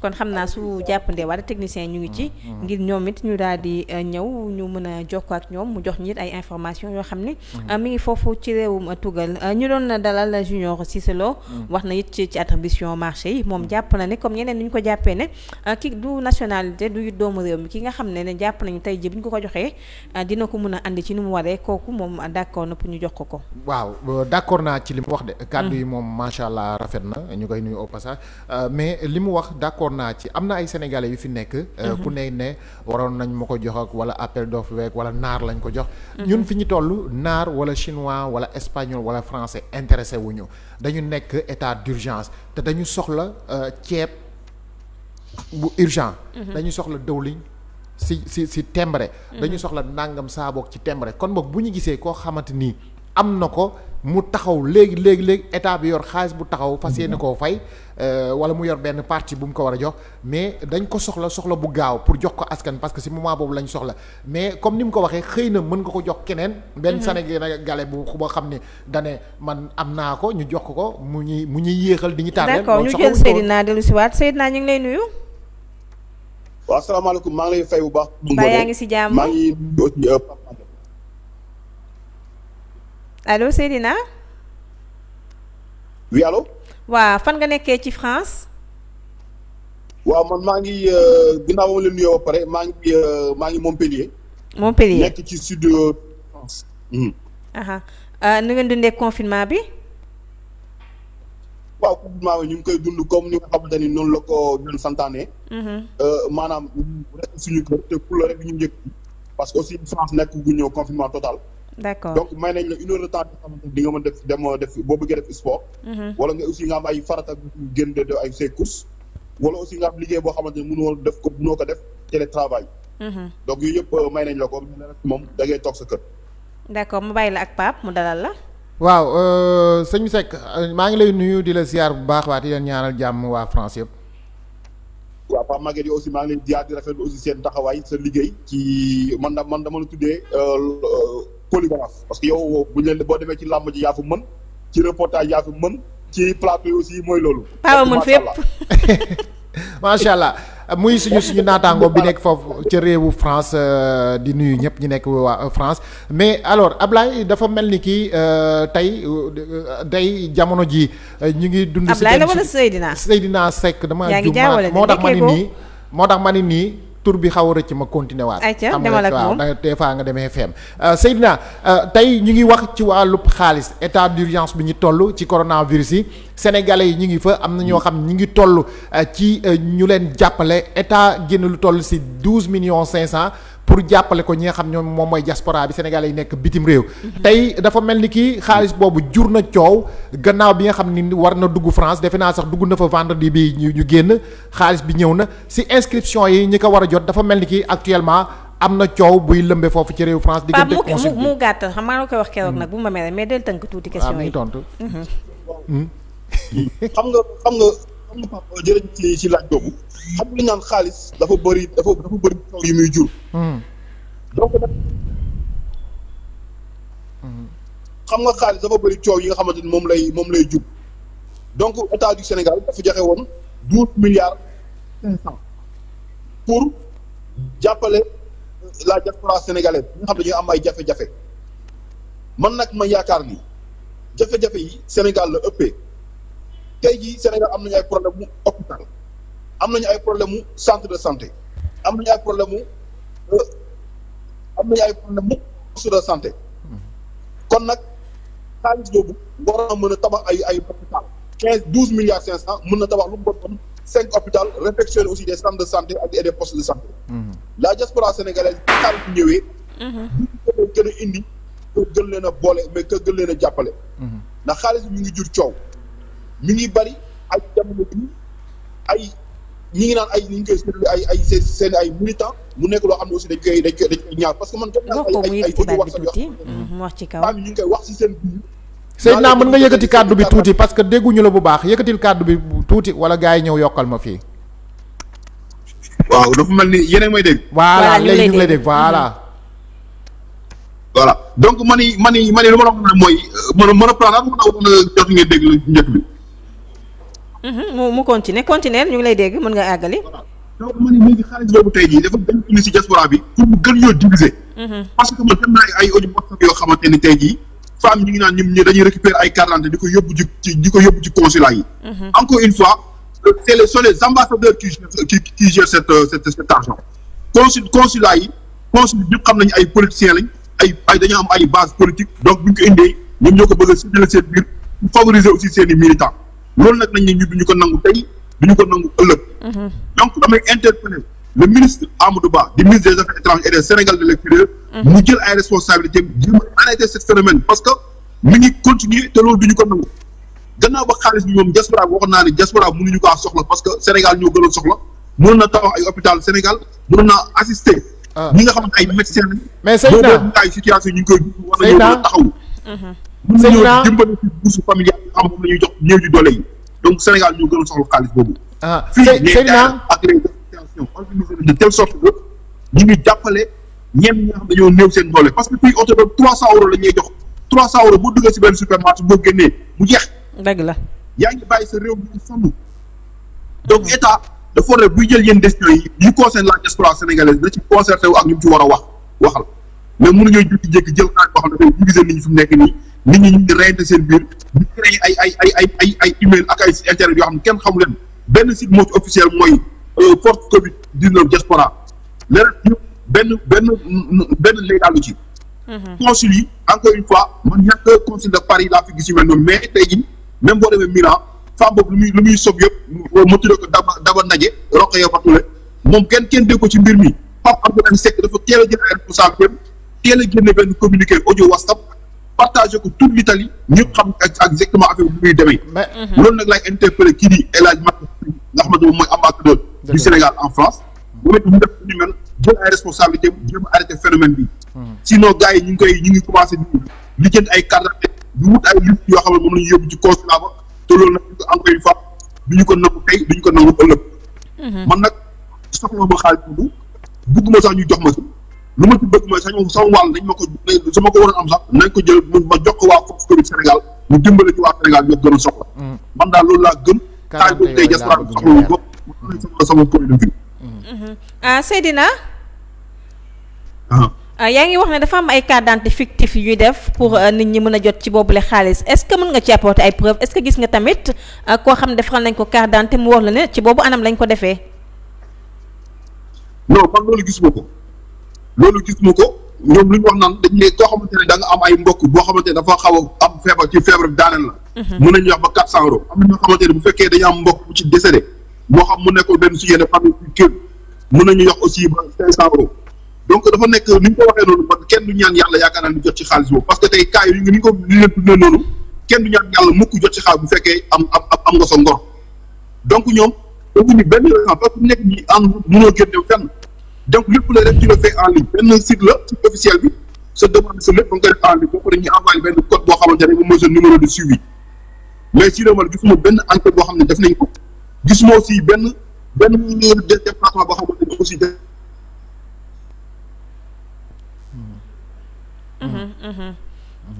kon xam naa su jàppandee wala technicien ñu ngi ci ngir ñoom it ñu daal di ñëw ñu mën a jokkoo ak ñoom mu jox ñi it ay information yoo xam ne mi ngi foofu ci réewum tugal ñu doon dalal Junior Cissé Lo wax na it ci attribution marché yi moom jàpp na ne comme ñeneen ni ñu ko jàppee ne ki du nationalité du doomu réew mi ki nga xam ne jàpp nañu tey ji bu ñu ko joxee dina ko mën a andi ci ni mu waree kooku moom d'accord na pour ñu jox ko waaw d'accord naa ci li mu wax de kàddu yi moom macha allah rafet na ñu koy nuyu au passage mais li mu wax d'accord naa ci am na ay sénégalais yu fi nekk. ku ne waroon nañ ma ko jox ak wala appel d'offre week wala naar lañ ko jox. ñun fi ñu toll naar wala chinois wala espagnol wala français intéressé wuñu dañu nekk état d'urgence te dañu soxla ceeb bu urgent. dañu soxla dëwliñ si timbre. dañu soxla nangam saaboog ci timbre kon boog bu ñu gisee koo xamante ni am na ko. mu taxaw léegi état bi yor xaalis bu taxaw fas yéene koo fay wala mu yor benn partie bu mu ko war a jox mais dañ ko soxla bu gaaw pour jox ko askan parce que si moment boobu lañ soxla mais comme ni mu ko waxee xëy na mën nga ko jox keneen. benn Sénégalais bu ba xam ne dane man am naa ko ñu jox ko mu ñuy yéexal di ñu tardé. d'accord ñu jël Seydina dellu si waat Seydina ñu ngi lay nuyu. waaw asalaamaaleykum maa ngi lay fay bu baax. mbaa yaa ngi si jàmm maa ngi nuyu allo Seydina. oui allo. waaw fan nga nekkee ci France. waaw man maa ngi ginnaaw ma leen nuyoo ba pare maa ngi Montpellier. Montpellier nekk ci sud France. nu ngeen dundee confinement bi. waaw confinement bi ñu ngi koy dund comme ni nga xamante ni noonu la ko doon santaane. maanaam rek suñu kër te pour rek ñu njëkk parce que aussi France nekk gu ñëw confinement total. d'accord donc may nañ la une heure de temps di nga mën def boo bëggee def sport. wala nga aussi nga am ay farata génn de ay say courses. wala aussi nga am liggéey boo xamante ni mënoo ko def télétravail. donc yooyu yëpp may nañ la ko moom da ngay toog sa kër. d'accord mu bàyyi la ak Pape mu dalal la. waaw sëñ Seck maa ngi lay nuyu di la ziar bu baax waa di leen ñaanal jàmm waa France yëpp. waaw Pape Maguette yi aussi maa ngi leen ziar di rafetlu aussi seen taxawaay sa liggéey ci man dama la tuddee. polyvalence parce que yow bu ñu leen boo demee ci làmb ji yaa fa mën ci reportage yaa fa mën ci plateau yi aussi mooy loolu. Paa mën fépp macha allah muy suñu naataango bi nekk foofu ca réewu France di nuyu ñëpp ñu nekk waa France mais alors Ablaye dafa mel ni kii tey jamono ji ñu ngi dund. Ablaye la wala Seydina Seydina Seck dama jum moo tax ma ni nii. tur bi xaw a rëcc ma continuer waat. ayca demal ak moom waaw des fois nga demee FM. Seydina tey ñu ngi wax ci wàllub xaalis état d'urgence bi ñu toll ci coronavirus yi sénégalais yi ñu ngi fa am na ñoo xam ñu ngi toll ci ñu leen jàppale état génn lu toll si 12,500,000 pour jàppale ko ñi nga xam ñoom moom mooy diaspora bi sénégalais yi nekk bitim réew. tey dafa mel ni kii xaalis boobu jur na coow gannaaw bi nga xam ni war na dugg France defe naa sax dugg na fa vendredi bi ñu génn xaalis bi ñëw na si inscription yi ñi ko war a jot dafa mel ni kii actuellement am na coow buy lëmbe foofu ci réew France. diggante consul mu gàttal xam maa la koy wax keroog nag bu ma mere mais del tënk tuuti question yi. tontu. xam nga Papa jërëjëf ci laaj boobu xam nga li naan xaalis dafa bëri coow yi muy jur. donc nag xam nga xaalis dafa bëri coow yi nga xamante ni moom lay jur donc état du Sénégal dafa joxe woon 12,500,000 pour jàppale la diaspora sénégalaise bi nga xam ne dañuy am ay jafe-jafe man nag ma yaakaar ni jafe-jafe yi Sénégal la ëppee. tey jii Sénégal am nañu ay problème mu hôpital am nañu ay problème mu centre de santé am nañu ay problème mu poste de santé kon nag xaalis boobu war na mën a tabax ay hôpital 12,500,000 mën na tabax lu mu bon 5 hôpital réfectionner aussi des centres de santé ak des postes de santé. La diaspora sénégalaise bi xaalis bi ñëwee. gën a indi pour gën leen a boole mais que gën leen a jàppale. ndax xaalis bi ñu ngi jur coow. mi ngi bari ay jamono bi ay ñi ngi naan ay ñu ngi koy séddale seen ay militants mu nekk loo xam ne aussi dañ koy ñaar parce que man jot naa ay audio WhatsApp yoo mu wax ci kaw ñu ngi koy wax ci seen biir. Seydina mën nga yëkkati kàddu bi tuuti parce que dégguñu la bu baax yëkkatil kàddu bi tuuti wala gars yi ñëw yokkal ma fii. waaw dafa mel ni yéen a may dégg. voilà léegi ñu ngi lay dégg voilà. voilà donc man lu ma la wax mooy mën a plan mën a jot ngeen dégg njëkk bi. mu continuer ñu ngi lay dégg mën nga àggali. donc man léegi xaalis boobu tey jii dafa gën indi si diaspora bi pour mu gën ñoo diviser. parce que man dem naa ay audio WhatsApp yoo xamante ni tey jii femmes ñi ngi naan ñun dañuy récupérer ay carte d'identité di ko yóbbu ci consulat yi. encore une fois sont les ambassadeurs qui gèrent cet argent. consulat yi ñëpp xam nañu ay politiciens lañ ay dañoo am ay base politique donc bu ñu ko indee ñoom ñoo ko bëgg a séddale seen biir pour favoriser aussi seen i militants. loolu nag nañ ne ñu duñu ko nangu tey du ñu ko nangu ëllëg. donc damay interpeller le ministre Amadou Ba di ministre des affaires étrangères et des Sénégal de l'extérieur. mu jël ay responsabilités jéem a arrêter ce phénomène parce que mi ngi continuer te loolu du ñu ko nangu. gannaaw ba xaalis bi moom diaspora bi waxoon naa ne diaspora bi mënuñu ko soxla parce que Sénégal ñoo gënoon soxla mënoon na tabax ay hôpital Sénégal mënoon naa assister. ñi nga xamante ay médecins lañ. mais Seydina boo ay situation ñu ngi koy war nañoo mën a taxaw. Seydina mën nañoo dimbali ci bourse familiale yi xam moom la ñuy jox néew ji doole yi donc Sénégal ñoo gënoon soxla xaalis boobu. Seydina ak les associations organisées de telle sorte que ñu ngi jàppale ñenn ñi nga xam dañoo néew seen doole parce que fii oto ba 300 euros la ñuy jox 300 euros boo duggee si benn supermarché boo génnee mu jeex. dëgg la yaa ngi bàyyi sa réew mi sonn donc état dafa war a buy jël yenn décisions yi yu concerne la diaspora sénégalaise da ci concerté wu ak ñu ci war a waxal mais mënuñoo jékki-jékki jël xaalis boo xam ne dafay diviser nit ñi fi mu nekk nii nit ñi ñu ngi reyante seen biir ñu créé ay email ak ay internet yoo xam ne kenn xamu leen benn site moo ci officiel mooy force Covid 19 diaspora leneen yëpp benn légalu ci. consul yi encore une fois man ñàkk consul de Paris laa fi gis yu mel noonu mais tey jii même boo demee Milan femme boobu lu muy sob yëpp ma tuddee ko daba ndaje Rokhaya Batule moom kenn dégg ko ci mbir mi Pape Abdoulaye Seck dafa teel a jël ay responsabilités teel a génne benn communiqué audio WhatsApp partagé ko toute l'Italie ñëpp xam exactement affaire bi muy demee. loolu nag laay interpellé kii di El Hadj Mate nga xamante moom mooy ambassadeur du Sénégal en France moom it mu def ñu mel jël ay responsabilités jéem a arrêté phénomène bi. sinon gars yi ñu ngi commencé di jënd ay carte di wut ay lutte yoo xam ne moom la ñu yóbbu ci consulat ba te loolu nag encore une fois du ñu ko nangu tey du ñu ko nangu ëllëg. man nag soxla ma xaalis boobu bugguma sax ñu jox ma si lu ma ci bëgg mooy sax ñoom sama wàll dañ ma ko su ma ko waroon am sax nañ ko jël ma jox ko waa foofu Covid Sénégal mu dimbale ci waa Sénégal ñoo gën a soxla. man daal loolu laa gëm. xaalis boobu tey diaspora bi soxla wuñ ko sama point de vue. Seydina. yaa ngi wax ne dafa am ay carte d'identité fictif yu ñuy def pour nit ñi mën a jot ci boobule xaalis est-ce que mën nga ci apporter ay preuves est-ce que gis nga tamit koo xam ne defaral nañ ko carte d'identité mu wax la ne ci boobu anam lañ ko defee. non man loolu gisuma ko ñoom lu ñu wax naan dañ ne koo xamante ne da nga am ay mbokk boo xamante ne dafa xaw a am feebar ci feebar bi daaneel la. mën nañu wax ba 400 euros am na ñoo xamante ne bu fekkee dañu am mbokk bu ci décédé moo xam mu nekkoon benn su yenn famille ci kër mën nañu wax aussi ba 500 euros. donc dafa nekk ni ñu ko waxee noonu ba kenn du ñaan yàlla yaakaar naa ni jot ci xaalis boobu parce que tey cas yi ni ko li leen tuddee noonu kenn du ñaan yàlla mukk jot ci xaalis bu fekkee am nga sa ngor donc ñoom defuñu benn raison parce que nekk ñi am mënoo génne fenn donc lépp la rek tu le fais en ligne benn site la site officiel bi sa demande sa lépp da nga koy def en ligne boo ko dañuy envoyé benn code boo xamante ne moom mooy sa numéro de suivi mais si réew gisuma benn enquête boo xam ne def nañ ko gisuma aussi benn déplacement boo xamante ne aussi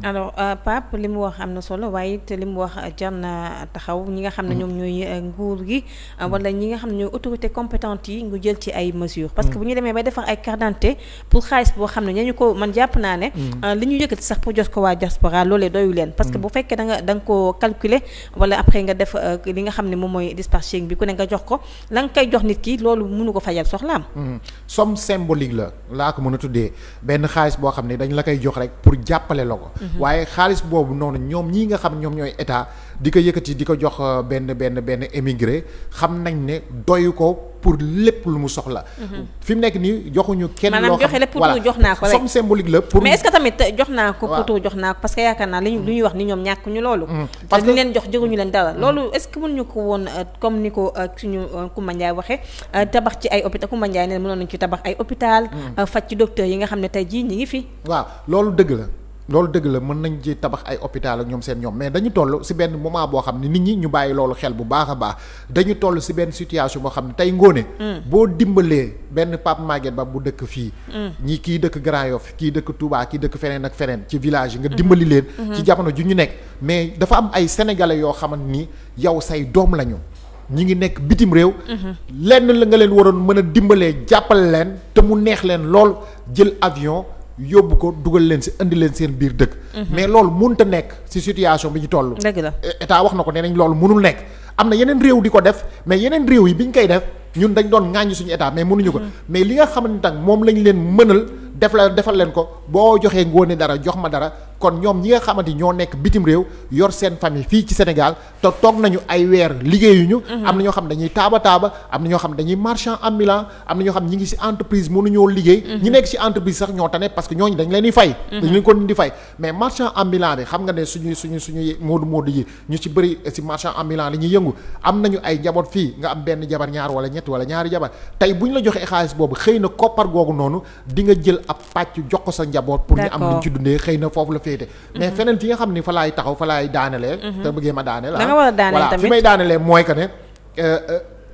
alors Pape li mu wax am na solo waaye it li mu wax jar na taxaw ñi nga xam ne ñoom ñooy nguur gi wala ñi nga xam ne ñooy autorité compétente yi ngu jël ci ay mesures parce que bu ñu demee bay defar ay carte d'identité pour xaalis boo xam ne ñañu ko man jàpp naa ne li ñu yëkkati sax pour jot ko waa diaspora loolee doyu leen parce que bu fekkee da nga ko calculer wala après nga def li nga xam ne moom mooy dispatching bi ku ne nga jox ko la nga koy jox nit ki loolu mënu ko fajal soxlaam somme symbolique la laa ko mën a tuddee benn xaalis boo xam ne dañ la koy jox rek pour jàppale la ko waaye xaalis boobu noonu ñoom ñii nga xam ñoom ñooy état di ko yëkkati di ko jox benn émigré xam nañ ne doyu ko pour lépp lu mu soxla. fi mu nekk nii joxuñu kenn loo xam maanaam joxe lépp pour jox naa ko rek somme symbolique la pour. mais est-ce que tamit jox naa ko pour jox naa ko parce que yaakaar naa li ñuy wax ni ñoom ñàkk ñu loolu. parce que li leen jox jëguñu leen dara. loolu est-ce que mënuñu ko woon comme ni ko suñu Coumba Ndiaye waxee tabax ci ay hôpital Coumba Ndiaye ne mënoon nañu ci tabax ay hôpital faj ci docteur yi nga xam ne tey jii ñi ngi fi. waaw loolu dëgg la mën nañ ci tabax ay hôpital ak ñoom seen ñoom mais dañu toll ci benn moment boo xam ne nit ñi ñu bàyyi loolu xel bu baax a baax dañu toll ci benn situation boo xam ne tey ngoone boo dimbalee benn Pape Maguette Ba bu dëkk fii ñi kii dëkk Grand Yoff kii dëkk Touba kii dëkk feneen ak feneen ci village yi nga dimbali leen ci jamono ju ñu nekk mais dafa am ay sénégalais yoo xamante ni yow say doom lañu ñi ngi nekk bitim réew lenn la nga leen waroon mën a dimbalee jàppale leen te mu neex leen lool jël avion yóbbu ko dugal leen ci indi leen seen biir dëkk mais loolu mënut a nekk ci situation bi ñu toll dëgg la état wax na ko nee nañ loolu mënul nekk am na yeneen réew di ko def mais yeneen réew yi bi ñu koy def ñun dañ doon ŋàññi suñu état mais mënuñu ko mais li nga xamante nag moom lañ leen mënal defal leen ko boo joxee Ngoné dara jox ma dara kon ñoom ñi nga xamante ni ñoo nekk bitim réew yor seen famille fii ci Sénégal te toog nañu ay weer liggéeyuñu. am na ñoo xam dañuy taaba am na ñoo xam dañuy marchand ambulant am na ñoo xam ñi ngi ci entreprise mënuñoo liggéey. ñi nekk ci entreprise sax ñoo tane parce que ñooñu dañ leen di fay. dañ leen ko di fay mais marchand ambulant bi xam nga ne suñuy moodu yi ñu ci bëri ci marchand ambulant li ñuy yëngu am nañu ay njaboot fii nga am benn jabar ñaar wala ñett wala ñaari jabar tey bu ñu la joxee xaalis boobu xëy na koppar googu noonu di nga jël ab pàcc jox ko sa njaboot pour ñu am luñ ci dundee xëy na foofu la féete mais feneen fi nga xam ni fa laay taxaw fa laay daanelee te bëggee ma daaneel voilà fi may daanelee mooy que ne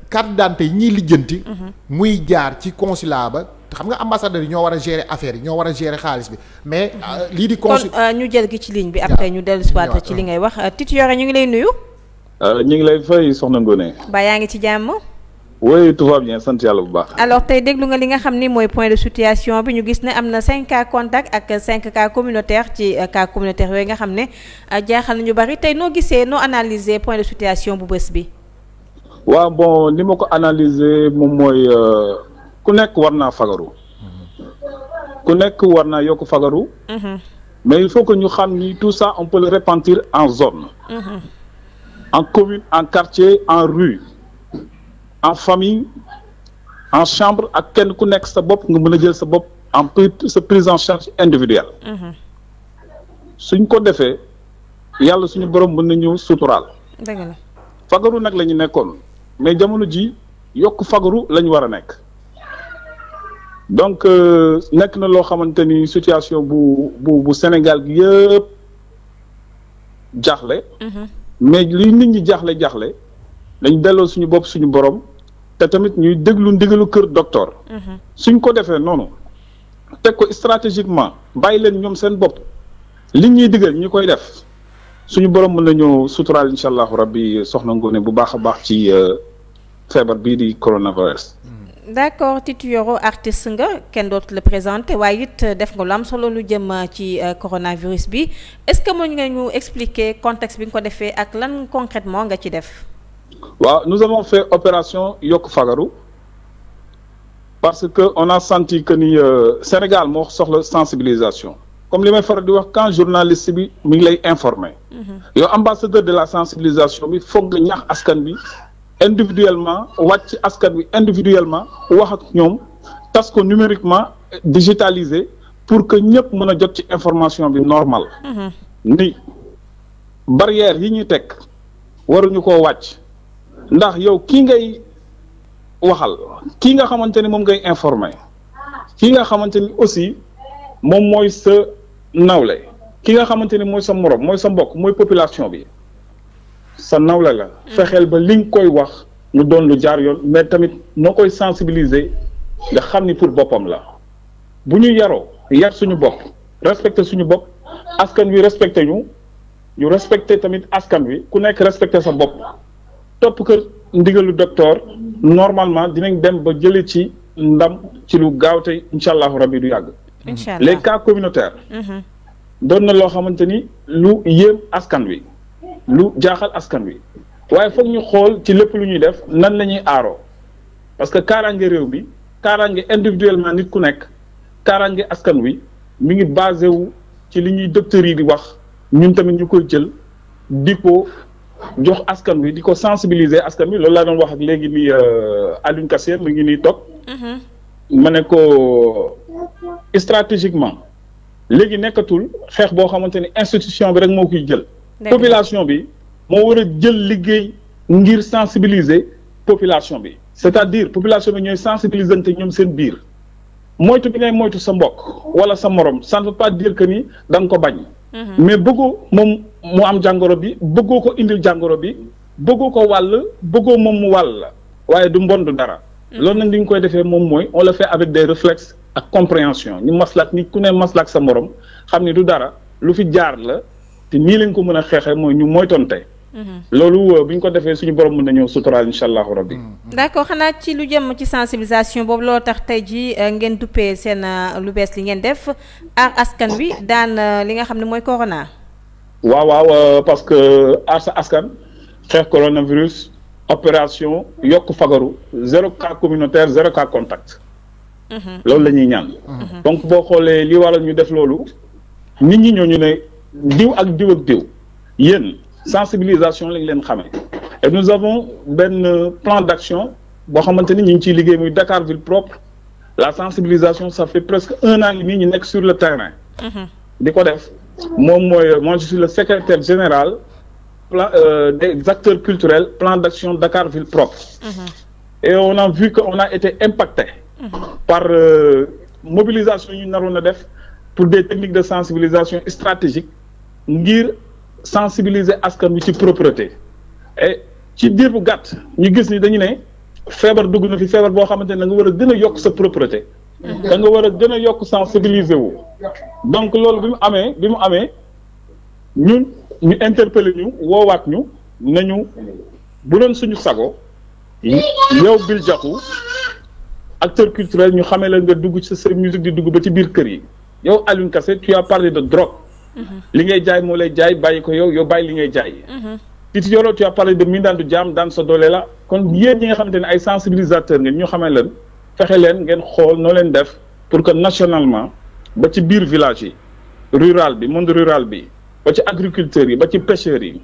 carte d'identité yi ñuy lijjanti muy jaar ci consulat ba xam nga ambassadeur yi ñoo war a gérer affaire yi ñoo war a gérer xaalis bi mais lii di consul kon ñu jël gi ci ligne bi après ñu dellu si waat ci li ngay wax Tite Yoro ñu ngi lay nuyu ñu ngi lay fay soxna Ngoné ba yaa ngi ci jàmm oui tout va bien sant yàlla bu baax. alors tey déglu nga li nga xam ni mooy point de situation bi ñu gis ne am na 5 cas contacts ak 5 cas communautaires ci cas communautaires yooyu nga xam ne jaaxal na ñu bari tey noo gisee noo analyser point de situation bu bés bi. waaw bon ni ma ko analyser moom mooy ku nekk war naa fagaru. ku nekk war naa yokk fagaru. mais il faut que ñu xam ni tout ça on peut le répartir en zone. en commune en quartier en rue. en famille en chambre ak kenn ku nekk sa bopp nga mën a jël sa bopp sa prise en charge individuelle. suñ ko defee yàlla suñu borom mën na ñëw suturaal. dëgg la fagaru nag la ñu nekkoon mais jamono ji yokk fagaru la ñu war a nekk donc nekk na loo xamante ni situation bu Sénégal gi yëpp jaaxle. mais li nit ñi jaaxle. dañ delloo suñu bopp suñu borom te tamit ñuy déglu ndigalu kër docteur. suñ ko defee noonu teg ko stratégiquement bàyyi leen ñoom seen bopp li ñuy digal ñu koy def suñu borom mën nañoo suturaal incha allahu rabbi soxna Ngoné bu baax a baax ci feebar bii di coronavirus. d'accord Tite Yoro artiste nga kenn dootu la présenté waaye it def nga lu am solo lu jëm ci coronavirus bi est-ce que mën nga ñu expliquer contexte bi nga ko defee ak lan concrètement nga ci def. waaw nous avons fait opération yokk fagaru parce que on a senti que ni Sénégal moo soxla sensibilisation comme li may faral di wax quand journaliste bi mi ngi lay informer. yow ambassadeur de la sensibilisation bi foog nga ñaax askan bi individuellement wàcc askan bi individuellement wax ak ñoom tas ko numériquement digitalisé pour que ñëpp mën a jot ci information bi normal. ni barrière yi ñuy teg waruñu koo wàcc. ndax yow kii ngay waxal kii nga xamante ni moom ngay informer kii nga xamante ni aussi moom mooy sa nawle ki nga xamante ni mooy sa morom mooy sa mbokk mooy population bi sa nawle la. fexeel ba li nga koy wax mu doon lu jaar yoon mais tamit noo koy sensibiliser nga xam ni pour boppam la bu ñu yaroo yar suñu bopp respecter suñu bopp askan wi respecter ñu respecter tamit askan wi ku nekk respecter sa bopp. topp kër ndigalu docteur normalement dinañ dem ba jëlee ci ndam ci lu gaaw te incha allahu rabi du yàgg. incha allah les cas communautaires. doon na loo xamante ni lu yéem askan wi lu jaaxal askan wi waaye foog ñu xool ci lépp lu ñuy def nan la ñuy aaroo parce que kaaraange réew bi kaaraange individuellement nit ku nekk kaaraange askan wi mi ngi basé wu ci li ñuy docteurs yi di wax ñun tamit ñu koy jël di ko. jox askan wi di ko sensibiliser askan wi loolu laa doon wax ak léegi nii Alioune Kassé mu ngi nii toog. ma ne ko stratégiquement léegi nekkatul xeex boo xamante ni institution bi rek moo koy jël. population bi moo war a jël liggéey ngir sensibiliser population bi. c'est-à-dire population bi ñooy sensibilisante ñoom seen biir moytu bi ngay moytu sa mbokk wala sa morom ça ne veut pas dire que ni da nga ko bañ. mais bëggoo moom mu am jàngoro bi bëggoo ko indil jàngoro bi bëggoo ko wàll bëggoo moom mu wàll la waaye du mbon du dara. loolu nag li ñu koy defee moom mooy on le fait avec des réflexes ak compréhension ñu maslak ni ku ne maslak sa morom xam ni du dara lu fi jaar la te nii lañ ko mën a xeexee mooy ñu moytonte. loolu bu ñu ko defee suñu borom mën na ñëw suturaal incha allahu rabbi. d'accord xanaa ci lu jëm ci sensibilisation boobu loolu tax tey jii ngeen duppee seen lu bees li ngeen def aar askan wi daan li nga xam ne mooy corona. waaw parce que aar sa askan xeex coronavirus opération yokk fagaru 0 cas communautaire 0 cas contact. loolu la ñuy ñaan. donc boo xoolee li waral ñu def loolu nit ñi ñooñu ne diw ak diw ak diw yéen sensibilisation lañ leen xamee et nous avons benn plan d'action boo xamante ni ñu ngi ciy liggéey muy Dakar ville propre la sensibilisation ça fait presque 1 an et demi ñu nekk sur le terrain. di ko def moom mooy moi je suis le secrétaire général plan des acteurs culturels plan d'action Dakar ville propre. Et on a vu que on a été impacté par mobilisation yu naroon a def pour des techniques de sensibilisation stratégique ngir sensibiliser askan wi ci propreté et ci diir bu gàtt ñu gis ni dañu ne feebar dugg na fi feebar boo xamante ne da nga war a gën a yokk sa propreté da nga war a gën a yokk sensibiliser wu donc loolu bi mu amee ñun ñu interpeller ñu woowaat ñu nañu bu doon suñu sago yow Bill Diakhou acteur culturel ñu xamee la nga dugg ci sa musique di dugg ba ci biir kër yi yow Alioune Kassé tu as parlé de drogue li ngay jaay moo lay jaay bàyyi ko yow bàyyi li ngay jaay Titi Yoro tu as parlé de mindaandu jaam daan sa doole la kon yéen ñi nga xamante ne ay sensibilisateur ngeen ñu xamee leen fexe leen ngeen xool noo leen def pour que nationalement ba ci biir village yi rural bi monde rural bi ba ci agriculteurs yi ba ci pêcheurs yi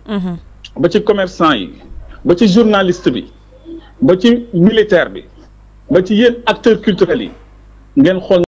ba ci commerçant yi ba ci journaliste bi ba ci militaire bi ba ci yéen acteurs culturels yi ngeen xool